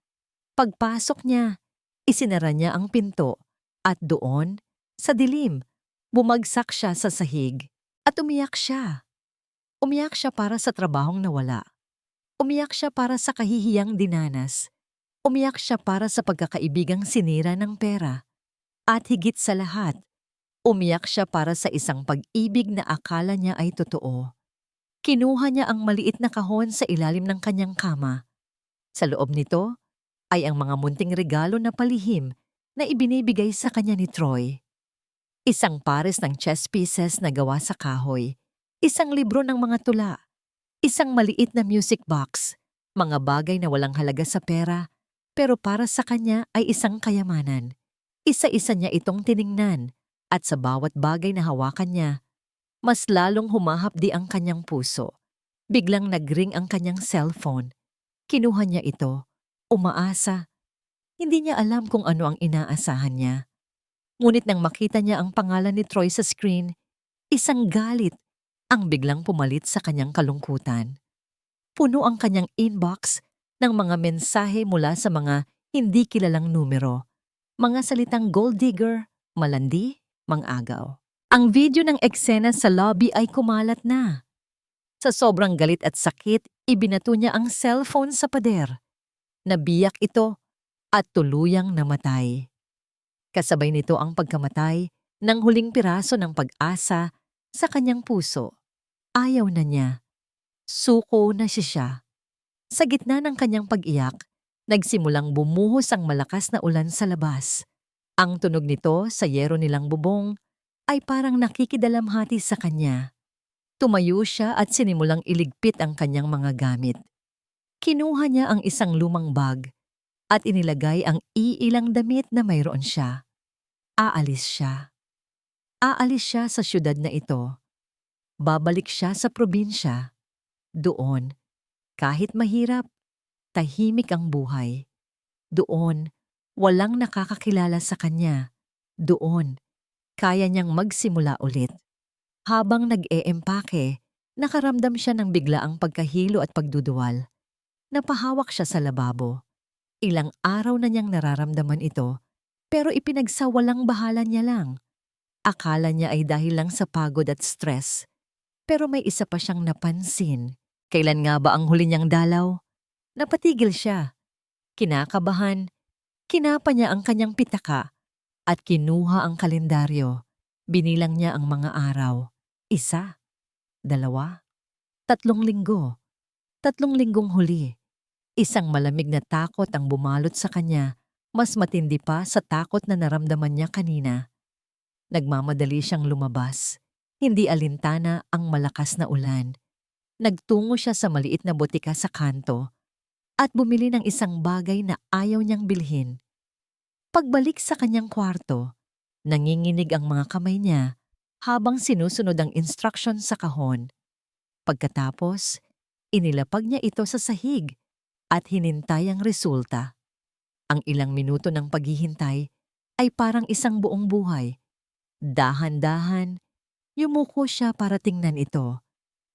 Pagpasok niya, isinara niya ang pinto at doon, sa dilim, bumagsak siya sa sahig at umiyak siya. Umiyak siya para sa trabahong nawala. Umiyak siya para sa kahihiyang dinanas. Umiyak siya para sa pagkakaibigang sinira ng pera. At higit sa lahat, umiyak siya para sa isang pag-ibig na akala niya ay totoo. Kinuha niya ang maliit na kahon sa ilalim ng kanyang kama. Sa loob nito ay ang mga munting regalo na palihim na ibinibigay sa kanya ni Troy. Isang pares ng chess pieces na gawa sa kahoy, isang libro ng mga tula, isang maliit na music box, mga bagay na walang halaga sa pera, pero para sa kanya ay isang kayamanan. Isa-isa niya itong tiningnan at sa bawat bagay na hawakan niya, mas lalong humahapdi ang kanyang puso. Biglang nagring ang kanyang cellphone. Kinuha niya ito, umaasa. Hindi niya alam kung ano ang inaasahan niya. Ngunit nang makita niya ang pangalan ni Troy sa screen, isang galit ang biglang pumalit sa kanyang kalungkutan. Puno ang kanyang inbox ng mga mensahe mula sa mga hindi kilalang numero. Mga salitang gold digger, malandi, mang-agaw. Ang video ng eksena sa lobby ay kumalat na. Sa sobrang galit at sakit, ibinato niya ang cellphone sa pader. Nabiyak ito at tuluyang namatay. Kasabay nito ang pagkamatay ng huling piraso ng pag-asa sa kanyang puso. Ayaw na niya. Suko na siya. Sa gitna ng kanyang pag-iyak, nagsimulang bumuhos ang malakas na ulan sa labas. Ang tunog nito sa yero nilang bubong ay parang nakikidalamhati sa kanya. Tumayo siya at sinimulang iligpit ang kanyang mga gamit. Kinuha niya ang isang lumang bag at inilagay ang iilang damit na mayroon siya. Aalis siya. Aalis siya sa syudad na ito. Babalik siya sa probinsya. Doon, kahit mahirap, tahimik ang buhay. Doon, walang nakakakilala sa kanya. Doon, kaya niyang magsimula ulit. Habang nag-eempake, nakaramdam siya ng biglaang pagkahilo at pagduduwal. Napahawak siya sa lababo. Ilang araw na niyang nararamdaman ito, pero ipinagsawalang bahala niya lang. Akala niya ay dahil lang sa pagod at stress. Pero may isa pa siyang napansin. Kailan nga ba ang huli niyang dalaw? Napatigil siya. Kinakabahan, kinapa niya ang kanyang pitaka at kinuha ang kalendaryo. Binilang niya ang mga araw. 1, 2, 3 linggo. 3 linggong huli. Isang malamig na takot ang bumalot sa kanya, mas matindi pa sa takot na naramdaman niya kanina. Nagmamadali siyang lumabas. Hindi alintana ang malakas na ulan. Nagtungo siya sa maliit na botika sa kanto at bumili ng isang bagay na ayaw niyang bilhin. Pagbalik sa kanyang kwarto, nanginginig ang mga kamay niya habang sinusunod ang instruction sa kahon. Pagkatapos, inilapag niya ito sa sahig at hinintay ang resulta. Ang ilang minuto ng paghihintay ay parang isang buong buhay. Dahan-dahan, yumuko siya para tingnan ito.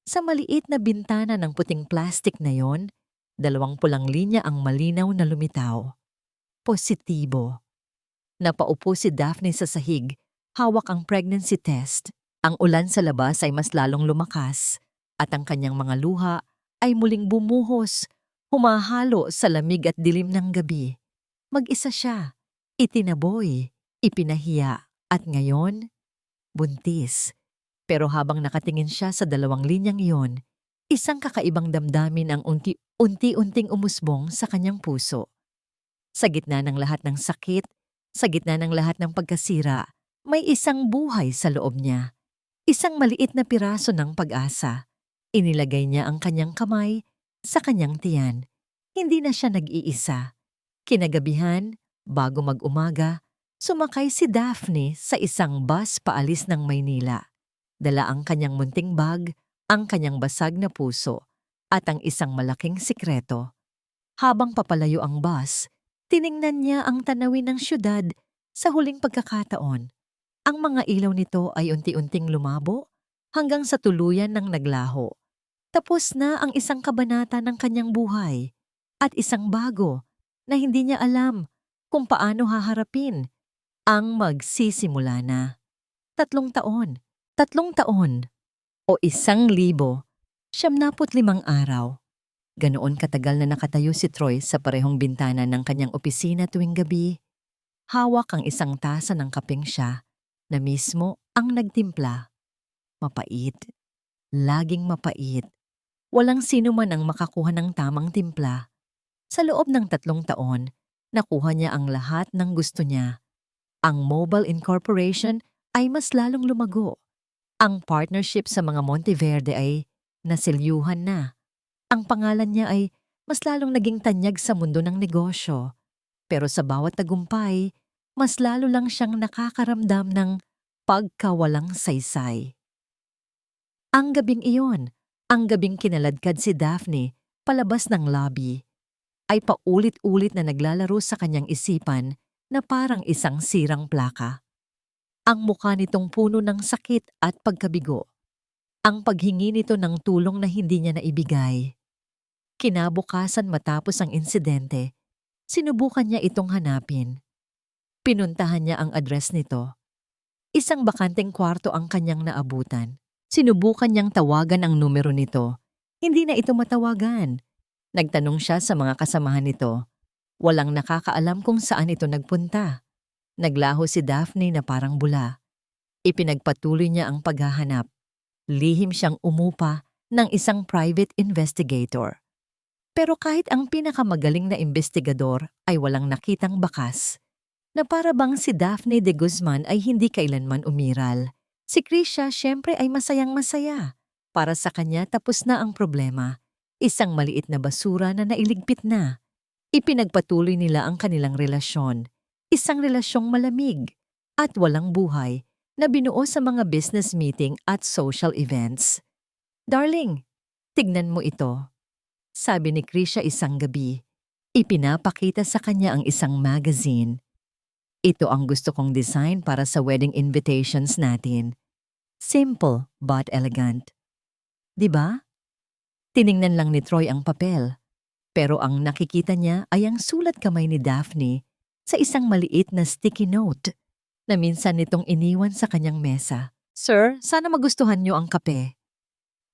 Sa maliit na bintana ng puting plastik na yon, 2 pulang linya ang malinaw na lumitaw. Positibo. Napaupo si Daphne sa sahig, hawak ang pregnancy test. Ang ulan sa labas ay mas lalong lumakas at ang kanyang mga luha ay muling bumuhos, humahalo sa lamig at dilim ng gabi. Mag-isa siya, itinaboy, ipinahiya at ngayon, buntis. Pero habang nakatingin siya sa 2 linyang iyon, isang kakaibang damdamin ang unti-unting umusbong sa kanyang puso. Sa gitna ng lahat ng sakit, sa gitna ng lahat ng pagkasira, may isang buhay sa loob niya. Isang maliit na piraso ng pag-asa. Inilagay niya ang kanyang kamay sa kanyang tiyan. Hindi na siya nag-iisa. Kinagabihan, bago mag-umaga, sumakay si Daphne sa isang bus paalis ng Maynila. Dala ang kanyang munting bag, ang kanyang basag na puso, at ang isang malaking sikreto. Habang papalayo ang bus, tiningnan niya ang tanawin ng syudad sa huling pagkakataon. Ang mga ilaw nito ay unti-unting lumabo hanggang sa tuluyan ng naglaho. Tapos na ang isang kabanata ng kanyang buhay at isang bago na hindi niya alam kung paano haharapin ang magsisimula na. 3 taon, 3 taon, o 1,000, 75 araw. Ganoon katagal na nakatayo si Troy sa parehong bintana ng kanyang opisina tuwing gabi. Hawak ang isang tasa ng kapeng siya na mismo ang nagtimpla. Mapait. Laging mapait. Walang sino man ang makakuha ng tamang timpla. Sa loob ng 3 taon, nakuha niya ang lahat ng gusto niya. Ang Mobile Incorporation ay mas lalong lumago. Ang partnership sa mga Monteverde ay nasilyuhan na. Ang pangalan niya ay mas lalong naging tanyag sa mundo ng negosyo. Pero sa bawat tagumpay, mas lalo lang siyang nakakaramdam ng pagkawalang saysay. Ang gabing iyon, ang gabing kinaladkad si Daphne palabas ng lobby, ay paulit-ulit na naglalaro sa kanyang isipan na parang isang sirang plaka. Ang mukha nitong puno ng sakit at pagkabigo. Ang paghingi nito ng tulong na hindi niya naibigay. Kinabukasan matapos ang insidente, sinubukan niya itong hanapin. Pinuntahan niya ang address nito. Isang bakanteng kwarto ang kanyang naabutan. Sinubukan niyang tawagan ang numero nito. Hindi na ito matawagan. Nagtanong siya sa mga kasamahan nito. Walang nakakaalam kung saan ito nagpunta. Naglaho si Daphne na parang bula. Ipinagpatuloy niya ang paghahanap. Lihim siyang umupa ng isang private investigator. Pero kahit ang pinakamagaling na investigador ay walang nakitang bakas, na para bang si Daphne de Guzman ay hindi kailanman umiral. Si Krisha syempre ay masayang-masaya. Para sa kanya tapos na ang problema. Isang maliit na basura na nailigpit na. Ipinagpatuloy nila ang kanilang relasyon. Isang relasyong malamig at walang buhay na binuo sa mga business meeting at social events. "Darling, tignan mo ito," sabi ni Krisha isang gabi. Ipinapakita sa kanya ang isang magazine. "Ito ang gusto kong design para sa wedding invitations natin. Simple but elegant. 'Di ba?" Tiningnan lang ni Troy ang papel, pero ang nakikita niya ay ang sulat kamay ni Daphne sa isang maliit na sticky note na minsan nitong iniwan sa kanyang mesa. "Sir, sana magustuhan niyo ang kape."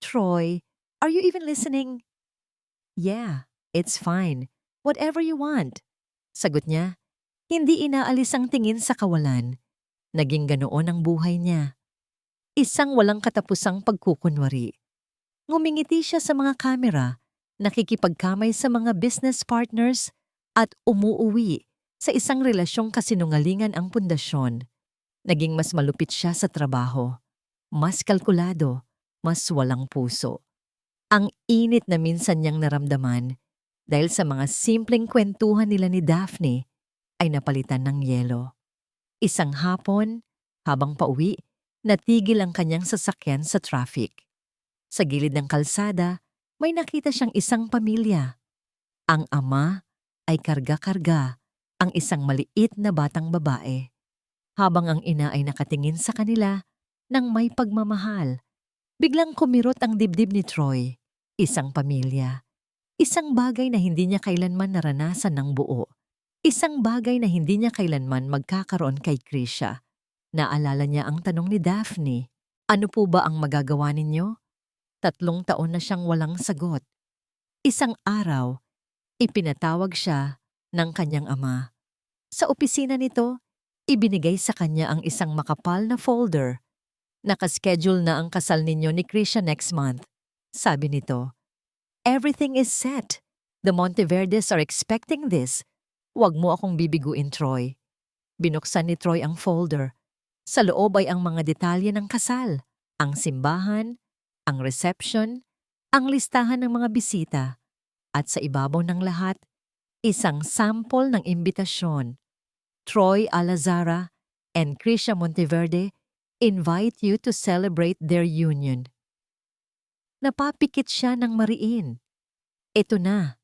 "Troy, are you even listening?" "Yeah, it's fine. Whatever you want." Sagot niya. Hindi inaalis ang tingin sa kawalan. Naging ganoon ang buhay niya. Isang walang katapusang pagkukunwari. Ngumingiti siya sa mga kamera, nakikipagkamay sa mga business partners, at umuuwi sa isang relasyong kasinungalingan ang pundasyon. Naging mas malupit siya sa trabaho. Mas kalkulado, mas walang puso. Ang init na minsan niyang naramdaman dahil sa mga simpleng kwentuhan nila ni Daphne ay napalitan ng yelo. Isang hapon, habang pauwi, natigil ang kanyang sasakyan sa traffic. Sa gilid ng kalsada, may nakita siyang isang pamilya. Ang ama ay karga-karga ang isang maliit na batang babae, habang ang ina ay nakatingin sa kanila ng may pagmamahal. Biglang kumirot ang dibdib ni Troy. Isang pamilya. Isang bagay na hindi niya kailanman naranasan ng buo. Isang bagay na hindi niya kailanman magkakaroon kay Krisha. Naalala niya ang tanong ni Daphne, "Ano po ba ang magagawa ninyo?" 3 taon na siyang walang sagot. Isang araw, ipinatawag siya ng kanyang ama. Sa opisina nito, ibinigay sa kanya ang isang makapal na folder. "Nakaschedule na ang kasal ninyo ni Krisha next month," sabi nito. "Everything is set. The Monteverdes are expecting this. Huwag mo akong bibiguin, Troy." Binuksan ni Troy ang folder. Sa loob ay ang mga detalye ng kasal, ang simbahan, ang reception, ang listahan ng mga bisita, at sa ibabaw ng lahat, isang sample ng imbitasyon. "Troy Alazara and Krisha Monteverde invite you to celebrate their union." Napapikit siya ng mariin. Ito na.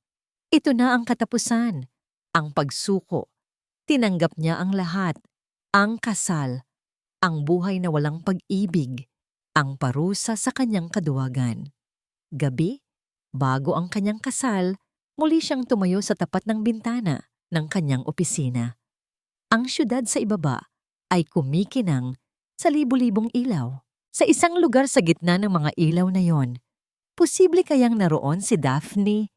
Ito na ang katapusan. Ang pagsuko. Tinanggap niya ang lahat. Ang kasal. Ang buhay na walang pag-ibig. Ang parusa sa kanyang kaduwagan. Gabi, bago ang kanyang kasal, muli siyang tumayo sa tapat ng bintana ng kanyang opisina. Ang syudad sa ibaba ay kumikinang sa libu-libong ilaw. Sa isang lugar sa gitna ng mga ilaw na yon, posible kayang naroon si Daphne?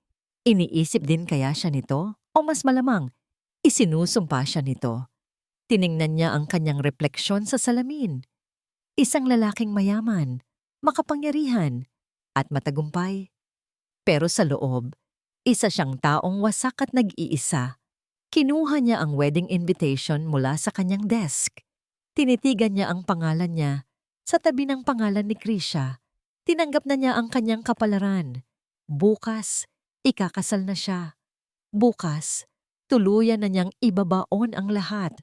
Iniisip din kaya siya nito? O mas malamang, isinusumpa siya nito? Tiningnan niya ang kanyang refleksyon sa salamin. Isang lalaking mayaman, makapangyarihan, at matagumpay. Pero sa loob, isa siyang taong wasak at nag-iisa. Kinuha niya ang wedding invitation mula sa kanyang desk. Tinitigan niya ang pangalan niya sa tabi ng pangalan ni Krisha. Tinanggap na niya ang kanyang kapalaran. Bukas, ikakasal na siya. Bukas, tuluyan na niyang ibabaon ang lahat.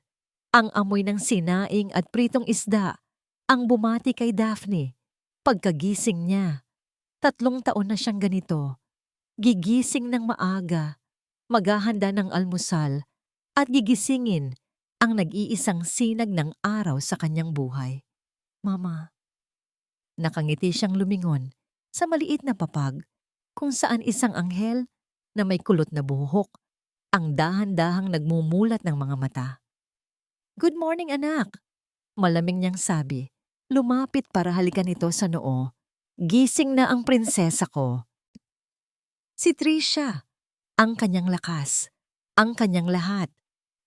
Ang amoy ng sinaing at pritong isda ang bumati kay Daphne. Pagkagising niya, 3 taon na siyang ganito. Gigising ng maaga, maghahanda ng almusal, at gigisingin ang nag-iisang sinag ng araw sa kanyang buhay. "Mama." Nakangiti siyang lumingon sa maliit na papag kung saan isang anghel na may kulot na buhok ang dahan-dahang nagmumulat ng mga mata. "Good morning, anak," malamig niyang sabi. Lumapit para halikan ito sa noo. "Gising na ang prinsesa ko." Si Trisha, ang kanyang lakas, ang kanyang lahat.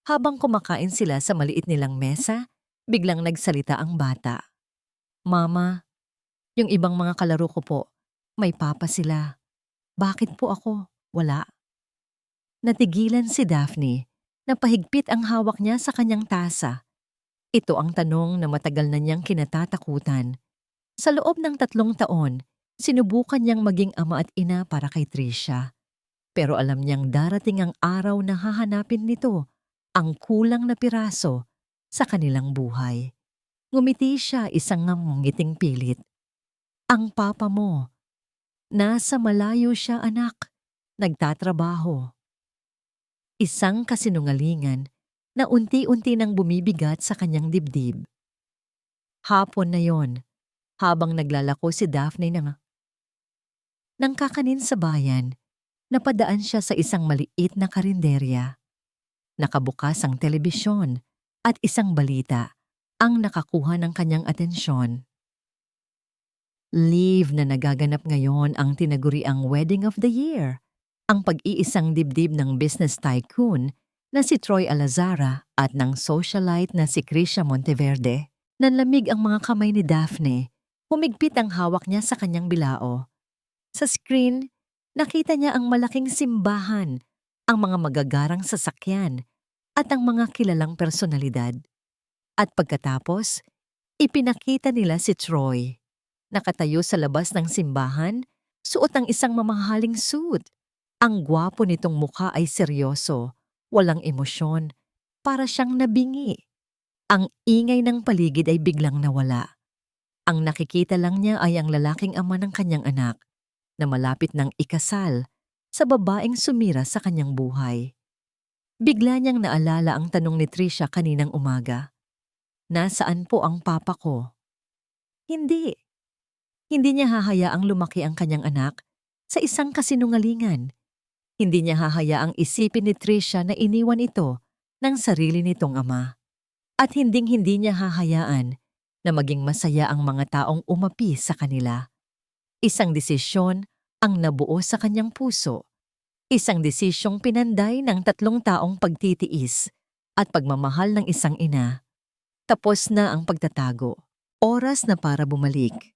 Habang kumakain sila sa maliit nilang mesa, biglang nagsalita ang bata. "Mama, yung ibang mga kalaro ko po, may papa sila. Bakit po ako? Wala?" Natigilan si Daphne. Napahigpit ang hawak niya sa kanyang tasa. Ito ang tanong na matagal na niyang kinatatakutan. Sa loob ng 3 taon, sinubukan niyang maging ama at ina para kay Trisha. Pero alam niyang darating ang araw na hahanapin nito ang kulang na piraso sa kanilang buhay. Ngumiti siya, isang ngiting pilit. "Ang papa mo, nasa malayo siya, anak. Nagtatrabaho." Isang kasinungalingan na unti-unti nang bumibigat sa kanyang dibdib. Hapon na yon, habang naglalako si Daphne nang kakanin sa bayan, napadaan siya sa isang maliit na karinderya. Nakabukas ang telebisyon at isang balita ang nakakuha ng kanyang atensyon. Live na nagaganap ngayon ang tinaguriang Wedding of the Year, ang pag-iisang dibdib ng business tycoon na si Troy Alazara at ng socialite na si Krisha Monteverde. Nanlamig ang mga kamay ni Daphne. Humigpit ang hawak niya sa kanyang bilao. Sa screen, nakita niya ang malaking simbahan, ang mga magagarang sasakyan, at ang mga kilalang personalidad. At pagkatapos, ipinakita nila si Troy. Nakatayo sa labas ng simbahan, Suot ang isang mamahaling suit. Ang gwapo nitong mukha ay seryoso, walang emosyon, para siyang nabingi. Ang ingay ng paligid ay biglang nawala. Ang nakikita lang niya ay ang lalaking ama ng kanyang anak na malapit ng ikasal sa babaeng sumira sa kanyang buhay. Bigla niyang naalala ang tanong ni Trisha kaninang umaga. Nasaan po ang papa ko? Hindi. Hindi niya hahayaang lumaki ang kanyang anak sa isang kasinungalingan. Hindi niya hahayaang isipin ni Trisha na iniwan ito ng sarili nitong ama. At hinding-hindi niya hahayaan na maging masaya ang mga taong umapi sa kanila. Isang desisyon ang nabuo sa kanyang puso. Isang desisyong pinanday ng 3 taong pagtitiis at pagmamahal ng isang ina. Tapos na ang pagtatago. Oras na para bumalik.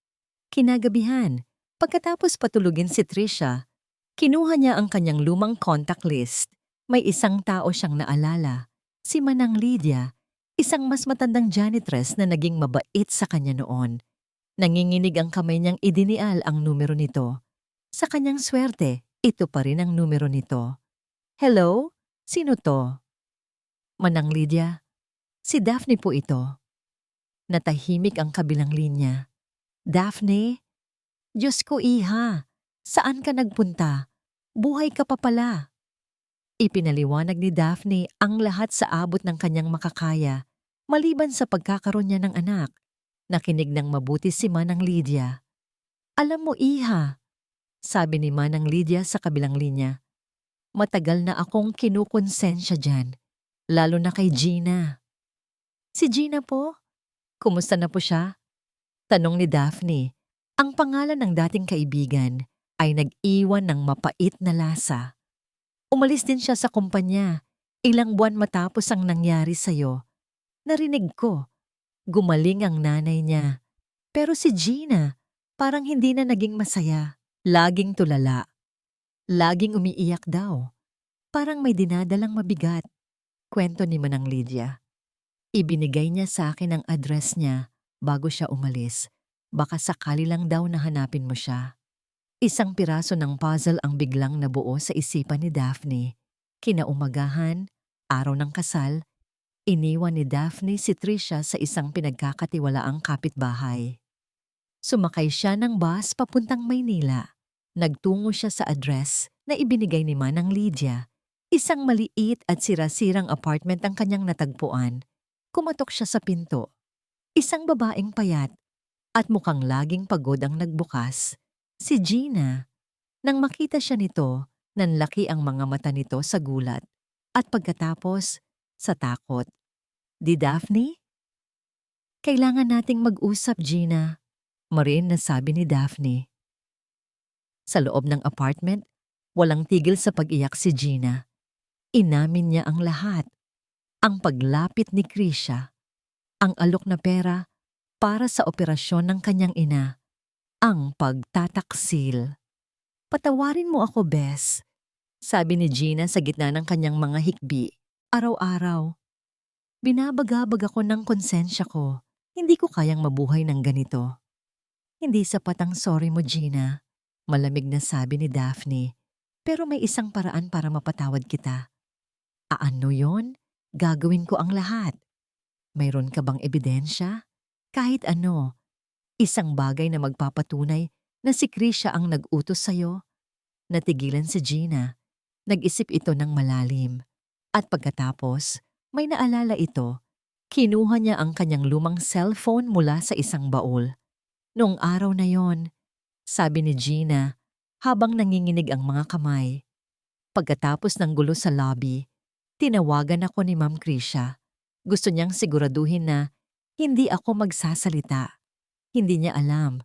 Kinagabihan, pagkatapos patulugin si Trisha, kinuha niya ang kanyang lumang contact list. May isang tao siyang naalala, si Manang Lydia, isang mas matandang janitress na naging mabait sa kanya noon. Nanginginig ang kamay niyang idinial ang numero nito. Sa kanyang swerte, ito pa rin ang numero nito. Hello? Sino to? Manang Lydia, si Daphne po ito. Natahimik ang kabilang linya. Daphne? Diyos ko iha, saan ka nagpunta? Buhay ka pa pala. Ipinaliwanag ni Daphne ang lahat sa abot ng kanyang makakaya, maliban sa pagkakaroon niya ng anak. Nakinig ng mabuti si Manang Lydia. Alam mo iha, sabi ni Manang Lydia sa kabilang linya. Matagal na akong kinukonsensya dyan, lalo na kay Gina. Si Gina po? Kumusta na po siya? Tanong ni Daphne. Ang pangalan ng dating kaibigan ay nag-iwan ng mapait na lasa. Umalis din siya sa kumpanya, ilang buwan matapos ang nangyari sa'yo. Narinig ko, gumaling ang nanay niya. Pero si Gina, parang hindi na naging masaya. Laging tulala. Laging umiiyak daw. Parang may dinadalang mabigat. Kwento ni Manang Lydia. Ibinigay niya sa akin ang address niya bago siya umalis. Baka sakali lang daw na hanapin mo siya. Isang piraso ng puzzle ang biglang nabuo sa isipan ni Daphne. Kinaumagahan, araw ng kasal, iniwan ni Daphne si Trisha sa isang pinagkakatiwalaang kapitbahay. Sumakay siya ng bus papuntang Maynila. Nagtungo siya sa address na ibinigay ni Manang Lydia. Isang maliit at sira-sirang apartment ang kanyang natagpuan. Kumatok siya sa pinto. Isang babaeng payat at mukhang laging pagod ang nagbukas. Si Gina. Nang makita siya nito, nanlaki ang mga mata nito sa gulat. At pagkatapos, sa takot. Di Daphne? Kailangan nating mag-usap, Gina. Marin na sabi ni Daphne. Sa loob ng apartment, walang tigil sa pag-iyak si Gina. Inamin niya ang lahat. Ang paglapit ni Krisha. Ang alok na pera para sa operasyon ng kanyang ina. Ang pagtataksil. Patawarin mo ako, Bes. Sabi ni Gina sa gitna ng kanyang mga hikbi. Araw-araw. Binabagabag ako ng konsensya ko. Hindi ko kayang mabuhay ng ganito. Hindi sapat ang sorry mo, Gina. Malamig na sabi ni Daphne. Pero may isang paraan para mapatawad kita. Ano yon? Gagawin ko ang lahat. Mayroon ka bang ebidensya? Kahit ano. Isang bagay na magpapatunay na si Krisha ang nag-utos sa'yo. Natigilan si Gina. Nag-isip ito ng malalim. At pagkatapos, may naalala ito. Kinuha niya ang kanyang lumang cellphone mula sa isang baul. Noong araw na yon, sabi ni Gina habang nanginginig ang mga kamay. Pagkatapos ng gulo sa lobby, tinawagan ako ni Ma'am Krisha. Gusto niyang siguraduhin na hindi ako magsasalita. Hindi niya alam,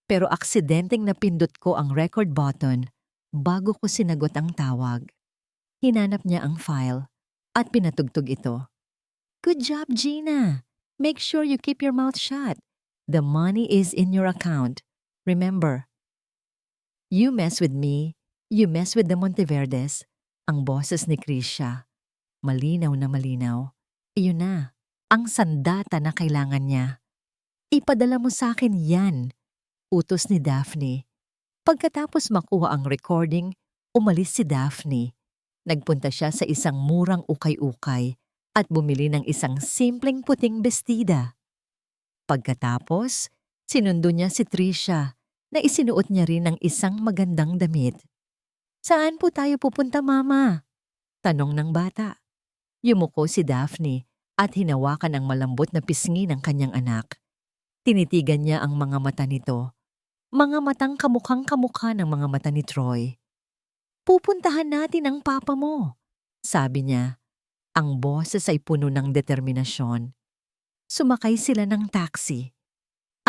pero aksidenteng napindot ko ang record button bago ko sinagot ang tawag. Hinanap niya ang file at pinatugtog ito. Good job, Gina. Make sure you keep your mouth shut. The money is in your account. Remember, you mess with me, you mess with the Monteverdes. Ang boses ni Krisha. Malinaw na malinaw. Iyon na, ang sandata na kailangan niya. Ipadala mo sa akin yan, utos ni Daphne. Pagkatapos makuha ang recording, umalis si Daphne. Nagpunta siya sa isang murang ukay-ukay at bumili ng isang simpleng puting bestida. Pagkatapos, sinundo niya si Trisha na isinuot niya rin ng isang magandang damit. "Saan po tayo pupunta, Mama?" tanong ng bata. Yumuko si Daphne at hinawakan ang malambot na pisngi ng kanyang anak. Tinitigan niya ang mga mata nito. Mga matang kamukhang kamukha ng mga mata ni Troy. "Pupuntahan natin ang papa mo," sabi niya. Ang boses ay puno ng determinasyon. Sumakay sila ng taxi.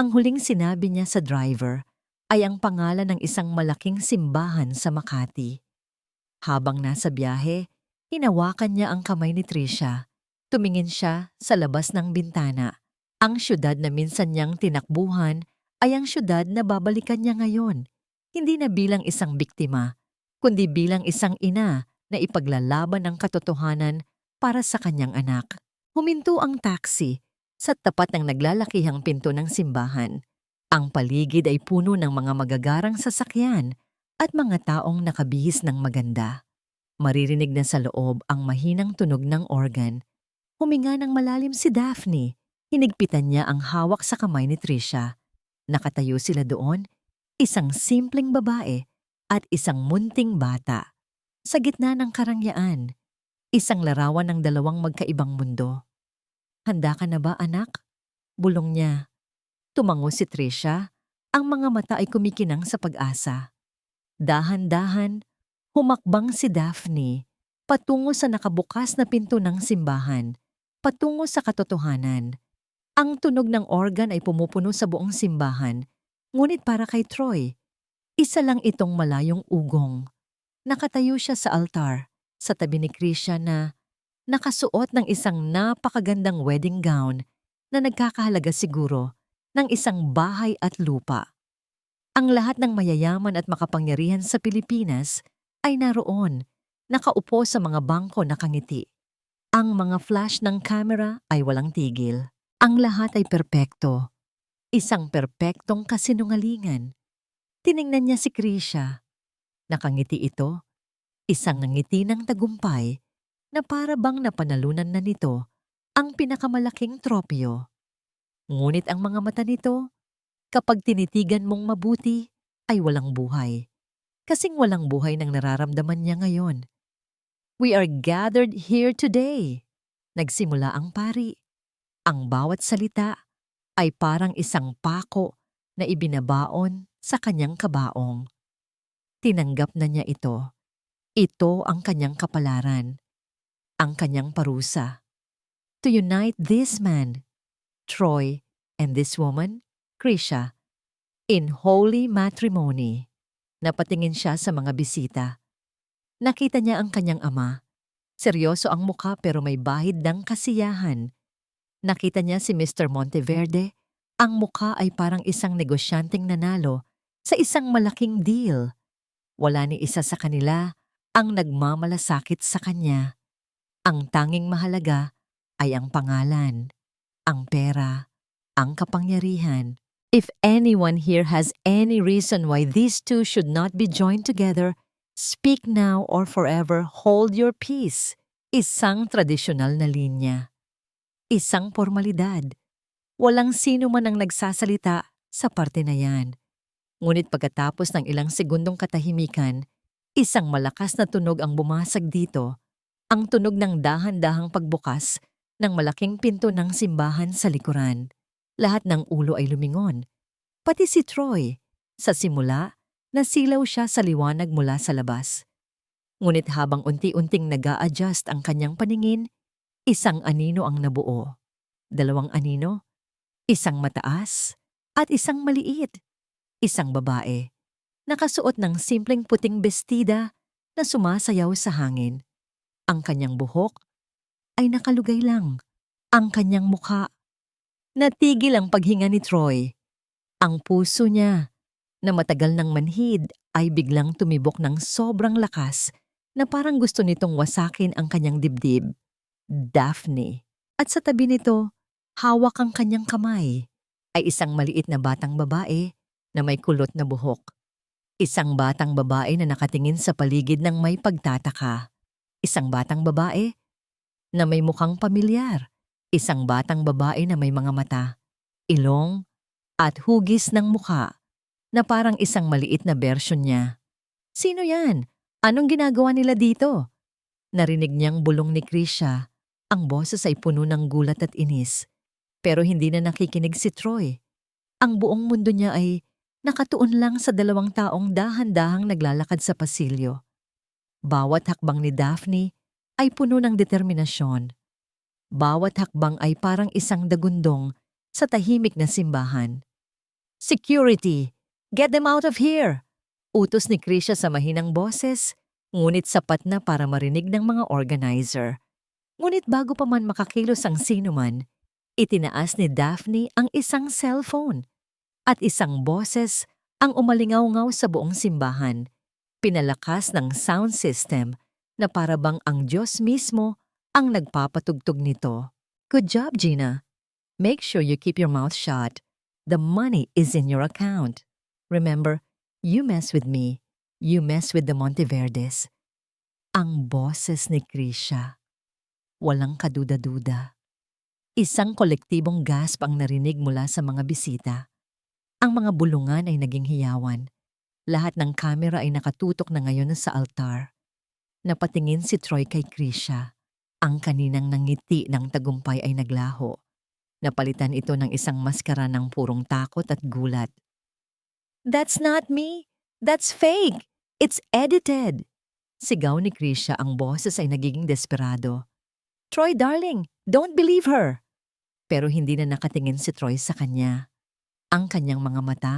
Ang huling sinabi niya sa driver ay ang pangalan ng isang malaking simbahan sa Makati. Habang nasa biyahe, hinawakan niya ang kamay ni Trisha. Tumingin siya sa labas ng bintana. Ang syudad na minsan niyang tinakbuhan ay ang syudad na babalikan niya ngayon. Hindi na bilang isang biktima, kundi bilang isang ina na ipaglalaban ang katotohanan para sa kanyang anak. Huminto ang taxi sa tapat ng naglalakihang pinto ng simbahan. Ang paligid ay puno ng mga magagarang sasakyan at mga taong nakabihis ng maganda. Maririnig na sa loob ang mahinang tunog ng organ. Huminga ng malalim si Daphne. Hinigpitan niya ang hawak sa kamay ni Trisha. Nakatayo sila doon, isang simpleng babae at isang munting bata. Sa gitna ng karangyaan, isang larawan ng dalawang magkaibang mundo. "Handa ka na ba, anak?" bulong niya. Tumango si Trisha. Ang mga mata ay kumikinang sa pag-asa. Dahan-dahan, humakbang si Daphne patungo sa nakabukas na pinto ng simbahan, patungo sa katotohanan. Ang tunog ng organ ay pumupuno sa buong simbahan, ngunit para kay Troy, isa lang itong malayong ugong. Nakatayo siya sa altar, sa tabi ni Krisha na nakasuot ng isang napakagandang wedding gown na nagkakahalaga siguro ng isang bahay at lupa. Ang lahat ng mayayaman at makapangyarihan sa Pilipinas ay naroon, nakaupo sa mga bangko nakangiti. Ang mga flash ng camera ay walang tigil. Ang lahat ay perpekto. Isang perpektong kasinungalingan. Tiningnan niya si Krisha. Nakangiti ito, isang ngiti ng tagumpay na para bang napanalunan na nito ang pinakamalaking tropyo. Ngunit ang mga mata nito, kapag tinitigan mong mabuti, ay walang buhay. Kasing walang buhay ng nararamdaman niya ngayon. "We are gathered here today," nagsimula ang pari. Ang bawat salita ay parang isang pako na ibinabaon sa kanyang kabaong. Tinanggap na niya ito. Ito ang kanyang kapalaran, ang kanyang parusa. To unite this man, Troy, and this woman, Krisha, in holy matrimony. Napatingin siya sa mga bisita. Nakita niya ang kanyang ama. Seryoso ang mukha pero may bahid ng kasiyahan. Nakita niya si Mr. Monteverde. Ang mukha ay parang isang negosyanteng nanalo sa isang malaking deal. Wala ni isa sa kanila ang nagmamalasakit sa kanya. Ang tanging mahalaga ay ang pangalan, ang pera, ang kapangyarihan. If anyone here has any reason why these two should not be joined together, speak now or forever hold your peace. Isang tradisyonal na linya. Isang formalidad. Walang sino man ang nagsasalita sa parte na yan. Ngunit pagkatapos ng ilang segundong katahimikan, isang malakas na tunog ang bumasag dito. Ang tunog ng dahan-dahang pagbukas ng malaking pinto ng simbahan sa likuran. Lahat ng ulo ay lumingon. Pati si Troy. Sa simula, nasilaw siya sa liwanag mula sa labas. Ngunit habang unti-unting nag-a-adjust ang kanyang paningin, isang anino ang nabuo. Dalawang anino, isang mataas at isang maliit. Isang babae, nakasuot ng simpleng puting bestida na sumasayaw sa hangin. Ang kanyang buhok ay nakalugay lang. Ang kanyang mukha. Natigil ang paghinga ni Troy. Ang puso niya, na matagal ng manhid, ay biglang tumibok ng sobrang lakas na parang gusto nitong wasakin ang kanyang dibdib. Daphne. At sa tabi nito, hawak ang kanyang kamay, ay isang maliit na batang babae na may kulot na buhok. Isang batang babae na nakatingin sa paligid ng may pagtataka. Isang batang babae na may mukhang pamilyar. Isang batang babae na may mga mata, ilong, at hugis ng mukha na parang isang maliit na bersyon niya. Sino yan? Anong ginagawa nila dito? Narinig niyang bulong ni Krisha. Ang boses ay puno ng gulat at inis. Pero hindi na nakikinig si Troy. Ang buong mundo niya ay nakatuon lang sa dalawang taong dahan-dahang naglalakad sa pasilyo. Bawat hakbang ni Daphne ay puno ng determinasyon. Bawat hakbang ay parang isang dagundong sa tahimik na simbahan. Security! Get them out of here! Utos ni Krisha sa mahinang boses, ngunit sapat na para marinig ng mga organizer. Ngunit bago pa man makakilos ang sinuman, itinaas ni Daphne ang isang cellphone at isang boses ang umalingaw-ngaw sa buong simbahan. Pinalakas ng sound system na parabang ang Diyos mismo ang nagpapatugtog nito. Good job, Gina. Make sure you keep your mouth shut. The money is in your account. Remember, you mess with me, you mess with the Monteverdes. Ang boses ni Krisha. Walang kaduda-duda. Isang kolektibong gasp ang narinig mula sa mga bisita. Ang mga bulungan ay naging hiyawan. Lahat ng kamera ay nakatutok na ngayon sa altar. Napatingin si Troy kay Krisha. Ang kaninang nangiti ng tagumpay ay naglaho. Napalitan ito ng isang maskara ng purong takot at gulat. That's not me! That's fake! It's edited! Sigaw ni Krisha, ang boses ay nagiging desperado. Troy darling, don't believe her! Pero hindi na nakatingin si Troy sa kanya. Ang kanyang mga mata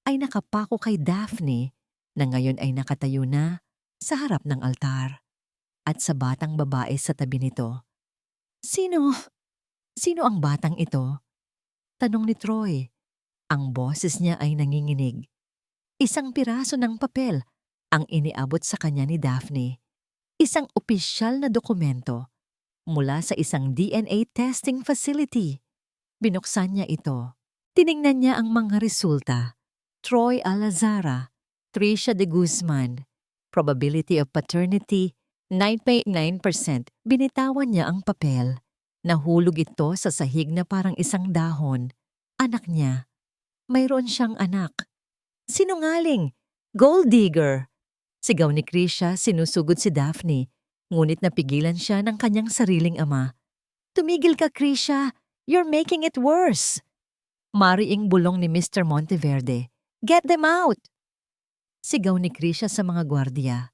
ay nakapako kay Daphne na ngayon ay nakatayo na sa harap ng altar at sa batang babae sa tabi nito. Sino ang batang ito? Tanong ni Troy. Ang boses niya ay nanginginig. Isang piraso ng papel ang iniabot sa kanya ni Daphne. Isang opisyal na dokumento mula sa isang DNA testing facility. Binuksan niya ito. Tiningnan niya ang mga resulta. Troy Alazara, Tricia de Guzman, probability of paternity 9.9%. Binitawan niya ang papel. Nahulog ito sa sahig na parang isang dahon. Anak niya. Mayroon siyang anak. Sinungaling! Gold digger! Sigaw ni Krisha, sinusugod si Daphne. Ngunit napigilan siya ng kanyang sariling ama. Tumigil ka, Krisha! You're making it worse! Mariing bulong ni Mr. Monteverde. Get them out! Sigaw ni Krisha sa mga gwardiya.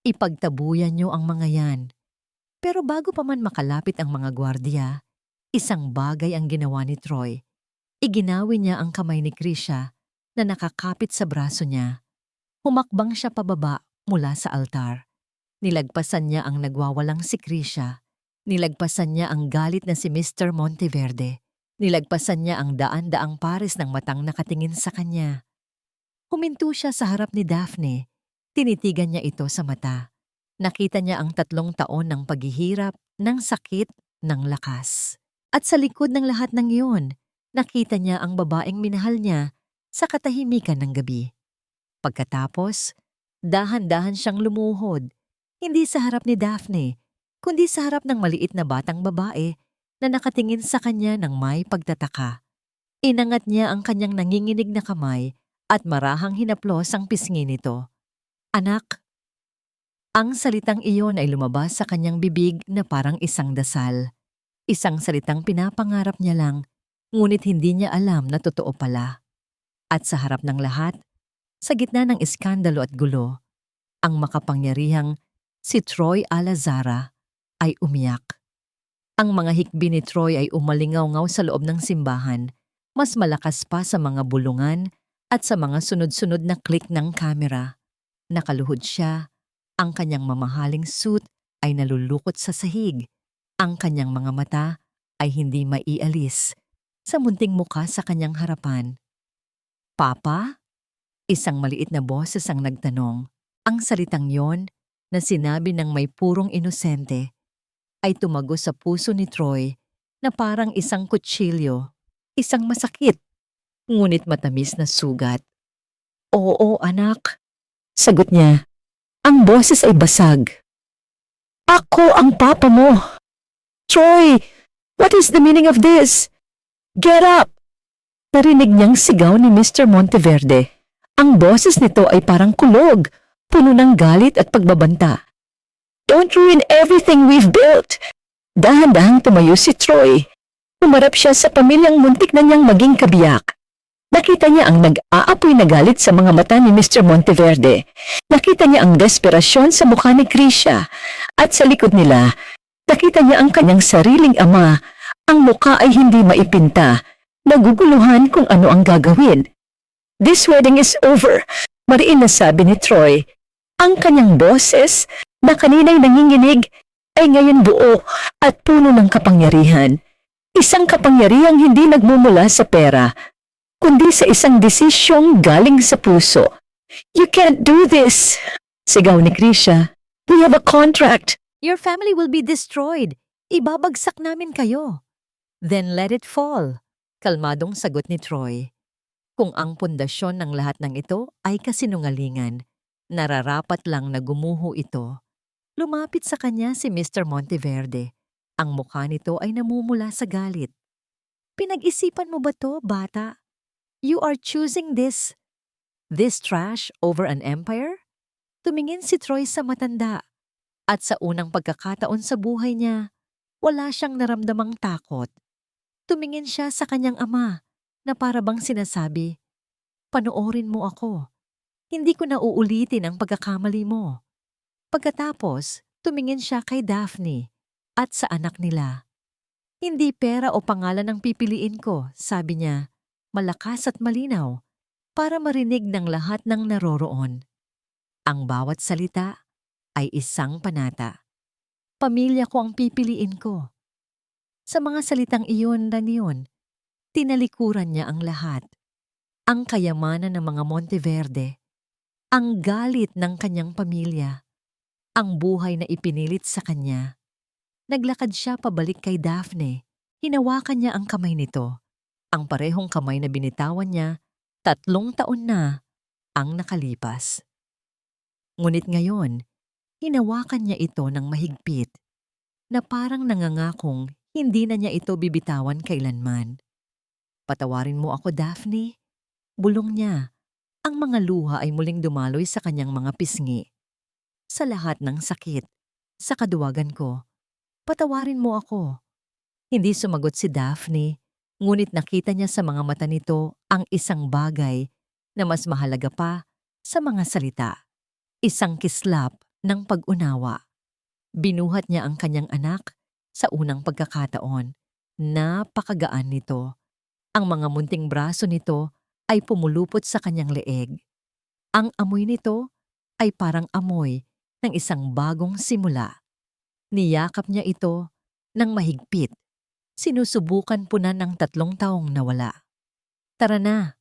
Ipagtabuyan niyo ang mga yan. Pero bago pa man makalapit ang mga gwardiya, isang bagay ang ginawa ni Troy. Iginawi niya ang kamay ni Krisha na nakakapit sa braso niya. Humakbang siya pababa mula sa altar. Nilagpasan niya ang nagwawalang si Krisha. Nilagpasan niya ang galit na si Mr. Monteverde. Nilagpasan niya ang daan-daang pares ng matang nakatingin sa kanya. Huminto siya sa harap ni Daphne. Tinitigan niya ito sa mata. Nakita niya ang 3 taon ng paghihirap, ng sakit, ng lakas. At sa likod ng lahat ng iyon, nakita niya ang babaeng minahal niya sa katahimikan ng gabi. Pagkatapos, dahan-dahan siyang lumuhod, hindi sa harap ni Daphne, kundi sa harap ng maliit na batang babae na nakatingin sa kanya ng may pagtataka. Inangat niya ang kanyang nanginginig na kamay at marahang hinaplos ang pisngi nito. Anak! Ang salitang iyon ay lumabas sa kanyang bibig na parang isang dasal. Isang salitang pinapangarap niya lang, ngunit hindi niya alam na totoo pala. At sa harap ng lahat, sa gitna ng iskandalo at gulo, ang makapangyarihang si Troy Alazara ay umiyak. Ang mga hikbi ni Troy ay umalingaw-ngaw sa loob ng simbahan, mas malakas pa sa mga bulungan at sa mga sunod-sunod na click ng kamera. Nakaluhod siya. Ang kanyang mamahaling suit ay nalulukot sa sahig. Ang kanyang mga mata ay hindi maialis sa munting muka sa kanyang harapan. Papa? Isang maliit na boses ang nagtanong. Ang salitang yon na sinabi ng may purong inosente ay tumago sa puso ni Troy na parang isang kutsilyo, isang masakit, ngunit matamis na sugat. Oo, anak. Sagot niya. Ang boses ay basag. Ako ang papa mo! Troy! What is the meaning of this? Get up! Narinig niyang sigaw ni Mr. Monteverde. Ang boses nito ay parang kulog, puno ng galit at pagbabanta. Don't ruin everything we've built! Dahan-dahang tumayo si Troy. Umarap siya sa pamilyang muntik na niyang maging kabiyak. Nakita niya ang nag-aapoy na galit sa mga mata ni Mr. Monteverde. Nakita niya ang desperasyon sa mukha ni Krisha. At sa likod nila, nakita niya ang kanyang sariling ama. Ang mukha ay hindi maipinta. Naguguluhan kung ano ang gagawin. This wedding is over, mariin na sabi ni Troy. Ang kanyang boses, na kanina'y nanginginig, ay ngayon buo at puno ng kapangyarihan. Isang kapangyarihang hindi nagmumula sa pera, kundi sa isang desisyong galing sa puso. You can't do this, sigaw ni Krisha. We have a contract. Your family will be destroyed. Ibabagsak namin kayo. Then let it fall, kalmadong sagot ni Troy. Kung ang pundasyon ng lahat ng ito ay kasinungalingan, nararapat lang na gumuho ito. Lumapit sa kanya si Mr. Monteverde. Ang mukha nito ay namumula sa galit. Pinag-isipan mo ba to, bata? You are choosing this trash over an empire? Tumingin si Troy sa matanda. At sa unang pagkakataon sa buhay niya, wala siyang naramdamang takot. Tumingin siya sa kanyang ama na para bang sinasabi, panoorin mo ako. Hindi ko na uulitin ang pagkakamali mo. Pagkatapos, tumingin siya kay Daphne at sa anak nila. Hindi pera o pangalan ang pipiliin ko, sabi niya, malakas at malinaw, para marinig ng lahat ng naroroon. Ang bawat salita ay isang panata. Pamilya ko ang pipiliin ko. Sa mga salitang iyon na niyon, tinalikuran niya ang lahat. Ang kayamanan ng mga Monteverde, ang galit ng kanyang pamilya, ang buhay na ipinilit sa kanya. Naglakad siya pabalik kay Daphne. Hinawakan niya ang kamay nito. Ang parehong kamay na binitawan niya, 3 taon na ang nakalipas. Ngunit ngayon, hinawakan niya ito ng mahigpit, na parang nangangakong hindi na niya ito bibitawan kailanman. Patawarin mo ako, Daphne. Bulong niya. Ang mga luha ay muling dumaloy sa kanyang mga pisngi. Sa lahat ng sakit, sa kaduwagan ko, patawarin mo ako. Hindi sumagot si Daphne, ngunit nakita niya sa mga mata nito ang isang bagay na mas mahalaga pa sa mga salita. Isang kislap ng pag-unawa. Binuhat niya ang kanyang anak sa unang pagkakataon. Napakagaan nito. Ang mga munting braso nito ay pumulupot sa kanyang leeg. Ang amoy nito ay parang amoy ng isang bagong simula. Niyakap niya ito ng mahigpit. Sinusubukan punan ng 3 taong nawala. Tara na,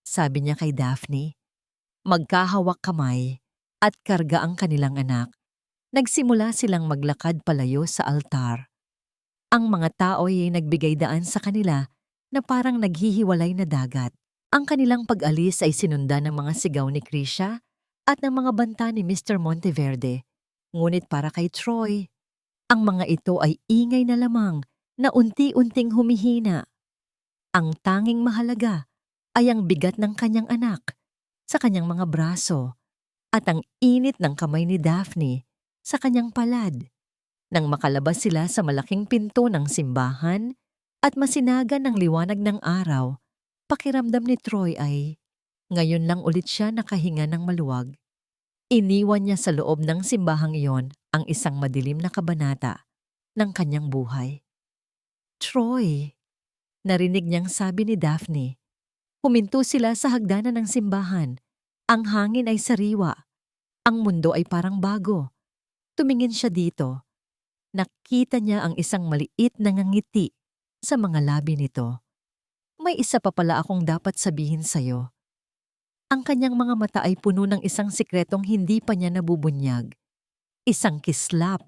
sabi niya kay Daphne. Magkahawak kamay at karga ang kanilang anak. Nagsimula silang maglakad palayo sa altar. Ang mga tao ay nagbigay daan sa kanila na parang naghihiwalay na dagat. Ang kanilang pag-alis ay sinundan ng mga sigaw ni Krisha at ng mga banta ni Mr. Monteverde. Ngunit para kay Troy, ang mga ito ay ingay na lamang na unti-unting humihina. Ang tanging mahalaga ay ang bigat ng kanyang anak sa kanyang mga braso at ang init ng kamay ni Daphne sa kanyang palad. Nang makalabas sila sa malaking pinto ng simbahan at masinagan ng liwanag ng araw, pakiramdam ni Troy ay, ngayon lang ulit siya nakahinga ng maluwag. Iniwan niya sa loob ng simbahang iyon ang isang madilim na kabanata ng kanyang buhay. Troy, narinig niyang sabi ni Daphne. Huminto sila sa hagdanan ng simbahan. Ang hangin ay sariwa. Ang mundo ay parang bago. Tumingin siya dito. Nakita niya ang isang maliit na ngiti sa mga labi nito. May isa pa pala akong dapat sabihin sa'yo. Ang kanyang mga mata ay puno ng isang sikretong hindi pa niya nabubunyag. Isang kislap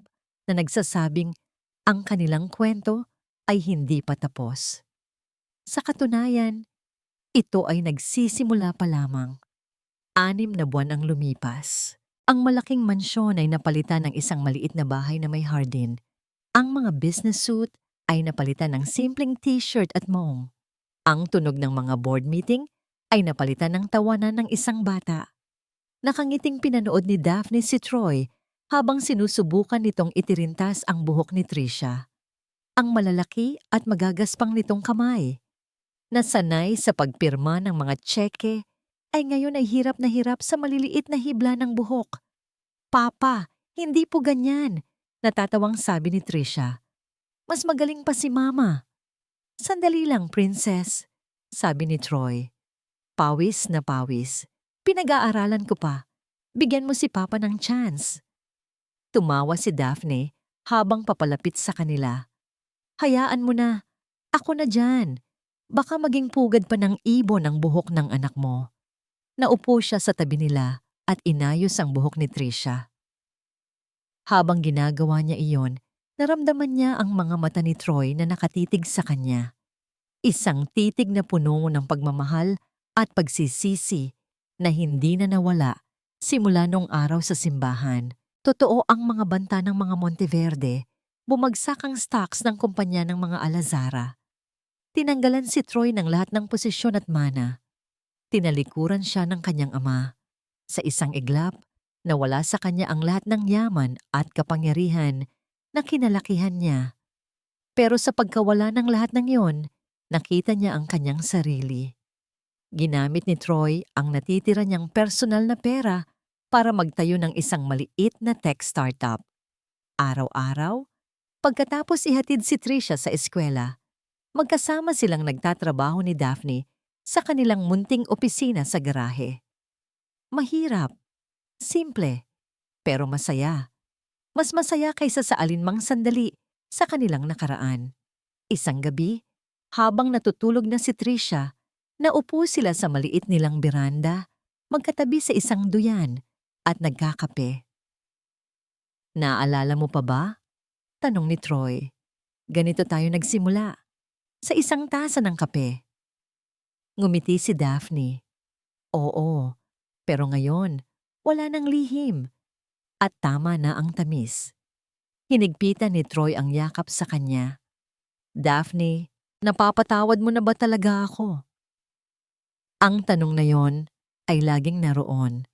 na nagsasabing ang kanilang kwento ay hindi pa tapos. Sa katunayan, ito ay nagsisimula pa lamang. 6 na buwan ang lumipas. Ang malaking mansyon ay napalitan ng isang maliit na bahay na may hardin. Ang mga business suit ay napalitan ng simpleng t-shirt at mong. Ang tunog ng mga board meeting ay napalitan ng tawanan ng isang bata. Nakangiting pinanood ni Daphne si Troy habang sinusubukan nitong itirintas ang buhok ni Trisha. Ang malalaki at magagaspang nitong kamay. Nasanay sa pagpirma ng mga tseke, ay ngayon ay hirap na hirap sa maliliit na hibla ng buhok. Papa, hindi po ganyan, natatawang sabi ni Trisha. Mas magaling pa si Mama. Sandali lang, Princess, sabi ni Troy. Pawis na pawis. Pinag-aaralan ko pa. Bigyan mo si Papa ng chance. Tumawa si Daphne habang papalapit sa kanila. Hayaan mo na. Ako na dyan. Baka maging pugad pa ng ibon ang buhok ng anak mo. Naupo siya sa tabi nila at inayos ang buhok ni Trisha. Habang ginagawa niya iyon, naramdaman niya ang mga mata ni Troy na nakatitig sa kanya. Isang titig na puno ng pagmamahal at pagsisisi na hindi na nawala simula nung araw sa simbahan. Totoo ang mga banta ng mga Monteverde, bumagsak ang stocks ng kumpanya ng mga Alazara. Tinanggalan si Troy ng lahat ng posisyon at mana. Tinalikuran siya ng kanyang ama. Sa isang iglap, nawala sa kanya ang lahat ng yaman at kapangyarihan na kinalakihan niya. Pero sa pagkawala ng lahat ng iyon, nakita niya ang kanyang sarili. Ginamit ni Troy ang natitira niyang personal na pera para magtayo ng isang maliit na tech startup. Araw-araw, pagkatapos ihatid si Trisha sa eskwela, magkasama silang nagtatrabaho ni Daphne sa kanilang munting opisina sa garahe. Mahirap, simple, pero masaya. Mas masaya kaysa sa alinmang sandali sa kanilang nakaraan. Isang gabi, habang natutulog na si Trisha, naupo sila sa maliit nilang beranda, magkatabi sa isang duyan at nagkakape. Naalala mo pa ba? Tanong ni Troy. Ganito tayo nagsimula, sa isang tasa ng kape. Ngumiti si Daphne. Oo, pero ngayon, wala nang lihim. At tama na ang tamis. Hinigpitan ni Troy ang yakap sa kanya. Daphne, napapatawad mo na ba talaga ako? Ang tanong na yon ay laging naroon.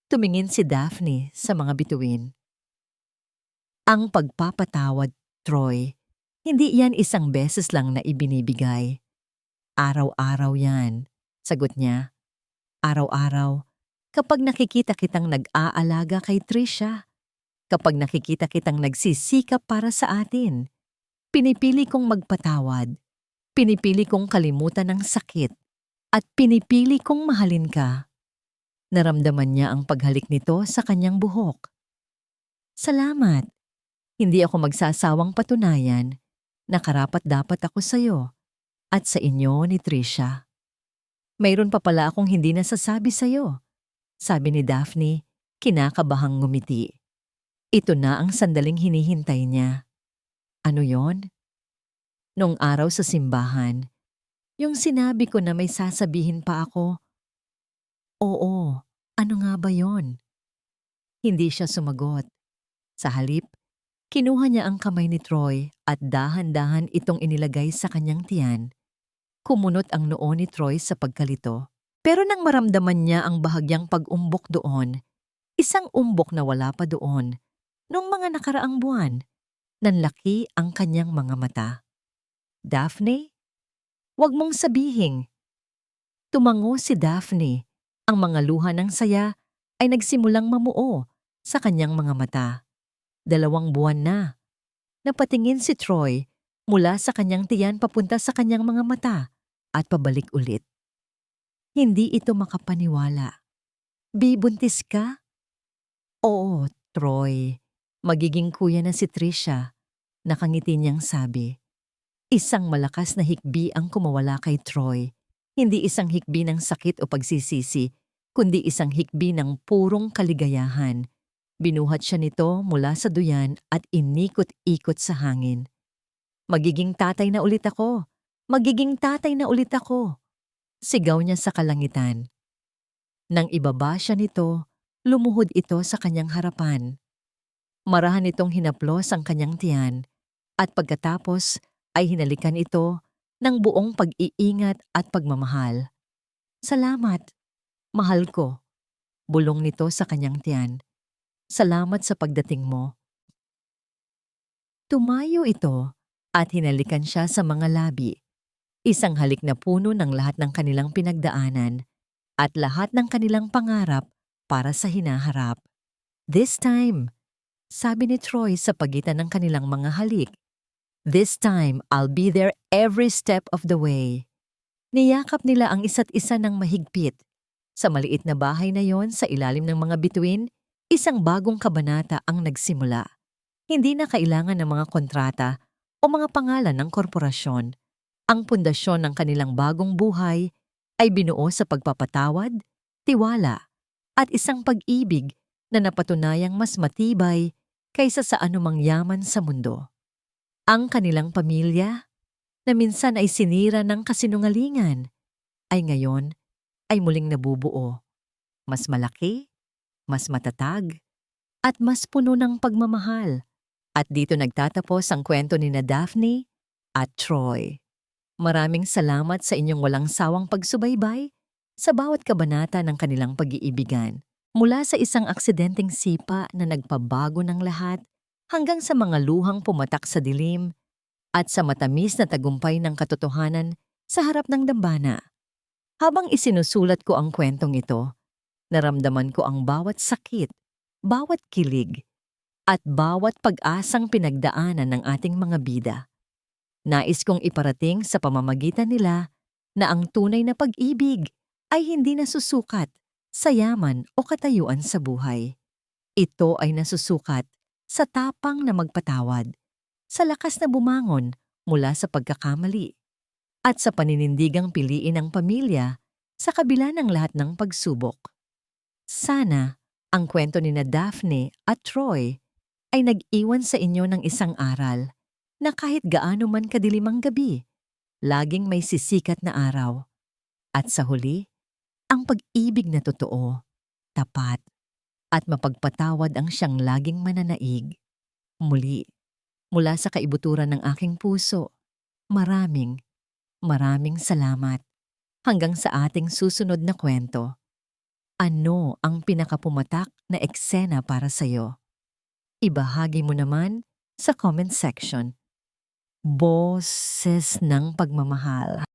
Tumingin si Daphne sa mga bituin. Ang pagpapatawad, Troy, hindi yan isang beses lang na ibinibigay. Araw-araw yan, sagot niya. Araw-araw, kapag nakikita kitang nag-aalaga kay Trisha, kapag nakikita kitang nagsisikap para sa atin, pinipili kong magpatawad, pinipili kong kalimutan ng sakit, at pinipili kong mahalin ka. Naramdaman niya ang paghalik nito sa kanyang buhok. Salamat. Hindi ako magsasawang patunayan na karapat-dapat ako sa'yo at sa inyo ni Trisha. Mayroon pa pala akong hindi nasasabi sa'yo, sabi ni Daphne, kinakabahang ngumiti. Ito na ang sandaling hinihintay niya. Ano yon? Nung araw sa simbahan, yung sinabi ko na may sasabihin pa ako. Oo, ano nga ba yon? Hindi siya sumagot. Sa halip, kinuha niya ang kamay ni Troy at dahan-dahan itong inilagay sa kanyang tiyan. Kumunot ang noo ni Troy sa pagkalito. Pero nang maramdaman niya ang bahagyang pag-umbok doon, isang umbok na wala pa doon, noong mga nakaraang buwan, nanlaki ang kanyang mga mata. Daphne? Huwag mong sabihin. Tumango si Daphne. Ang mga luha ng saya ay nagsimulang mamuo sa kanyang mga mata. 2 buwan na. Napatingin si Troy mula sa kanyang tiyan papunta sa kanyang mga mata at pabalik ulit. Hindi ito makapaniwala. Bibuntis ka? Oo, Troy. Magiging kuya na si Trisha. Nakangiti niyang sabi. Isang malakas na hikbi ang kumawala kay Troy. Hindi isang hikbi ng sakit o pagsisisi, kundi isang hikbi ng purong kaligayahan. Binuhat siya nito mula sa duyan at inikot-ikot sa hangin. Magiging tatay na ulit ako. Magiging tatay na ulit ako. Sigaw niya sa kalangitan. Nang ibaba siya nito, lumuhod ito sa kanyang harapan. Marahan itong hinaplos ang kanyang tiyan at pagkatapos ay hinalikan ito ng buong pag-iingat at pagmamahal. Salamat, mahal ko, bulong nito sa kanyang tiyan. Salamat sa pagdating mo. Tumayo ito at hinalikan siya sa mga labi. Isang halik na puno ng lahat ng kanilang pinagdaanan at lahat ng kanilang pangarap para sa hinaharap. This time, sabi ni Troy sa pagitan ng kanilang mga halik. This time, I'll be there every step of the way. Niyakap nila ang isa't isa ng mahigpit. Sa maliit na bahay na yon sa ilalim ng mga bituin, isang bagong kabanata ang nagsimula. Hindi na kailangan ng mga kontrata o mga pangalan ng korporasyon. Ang pundasyon ng kanilang bagong buhay ay binuo sa pagpapatawad, tiwala, at isang pag-ibig na napatunayang mas matibay kaysa sa anumang yaman sa mundo. Ang kanilang pamilya, na minsan ay sinira ng kasinungalingan, ay ngayon ay muling nabubuo. Mas malaki, mas matatag, at mas puno ng pagmamahal. At dito nagtatapos ang kwento ni Daphne at Troy. Maraming salamat sa inyong walang sawang pagsubaybay sa bawat kabanata ng kanilang pag-iibigan. Mula sa isang aksidenteng sipa na nagpabago ng lahat hanggang sa mga luhang pumatak sa dilim at sa matamis na tagumpay ng katotohanan sa harap ng dambana. Habang isinusulat ko ang kwentong ito, naramdaman ko ang bawat sakit, bawat kilig, at bawat pag-asang pinagdaanan ng ating mga bida. Nais kong iparating sa pamamagitan nila na ang tunay na pag-ibig ay hindi nasusukat sa yaman o katayuan sa buhay. Ito ay nasusukat sa tapang na magpatawad, sa lakas na bumangon mula sa pagkakamali, at sa paninindigang piliin ang pamilya sa kabila ng lahat ng pagsubok. Sana ang kwento ni Daphne at Troy ay nag-iwan sa inyo ng isang aral na kahit gaano man kadilim ang gabi, laging may sisikat na araw. At sa huli, ang pag-ibig na totoo, tapat, at mapagpatawad ang siyang laging mananaig. Muli, mula sa kaibuturan ng aking puso, maraming salamat. Hanggang sa ating susunod na kwento. Ano ang pinakapumatak na eksena para sa'yo? Ibahagi mo naman sa comment section. Boses ng pagmamahal.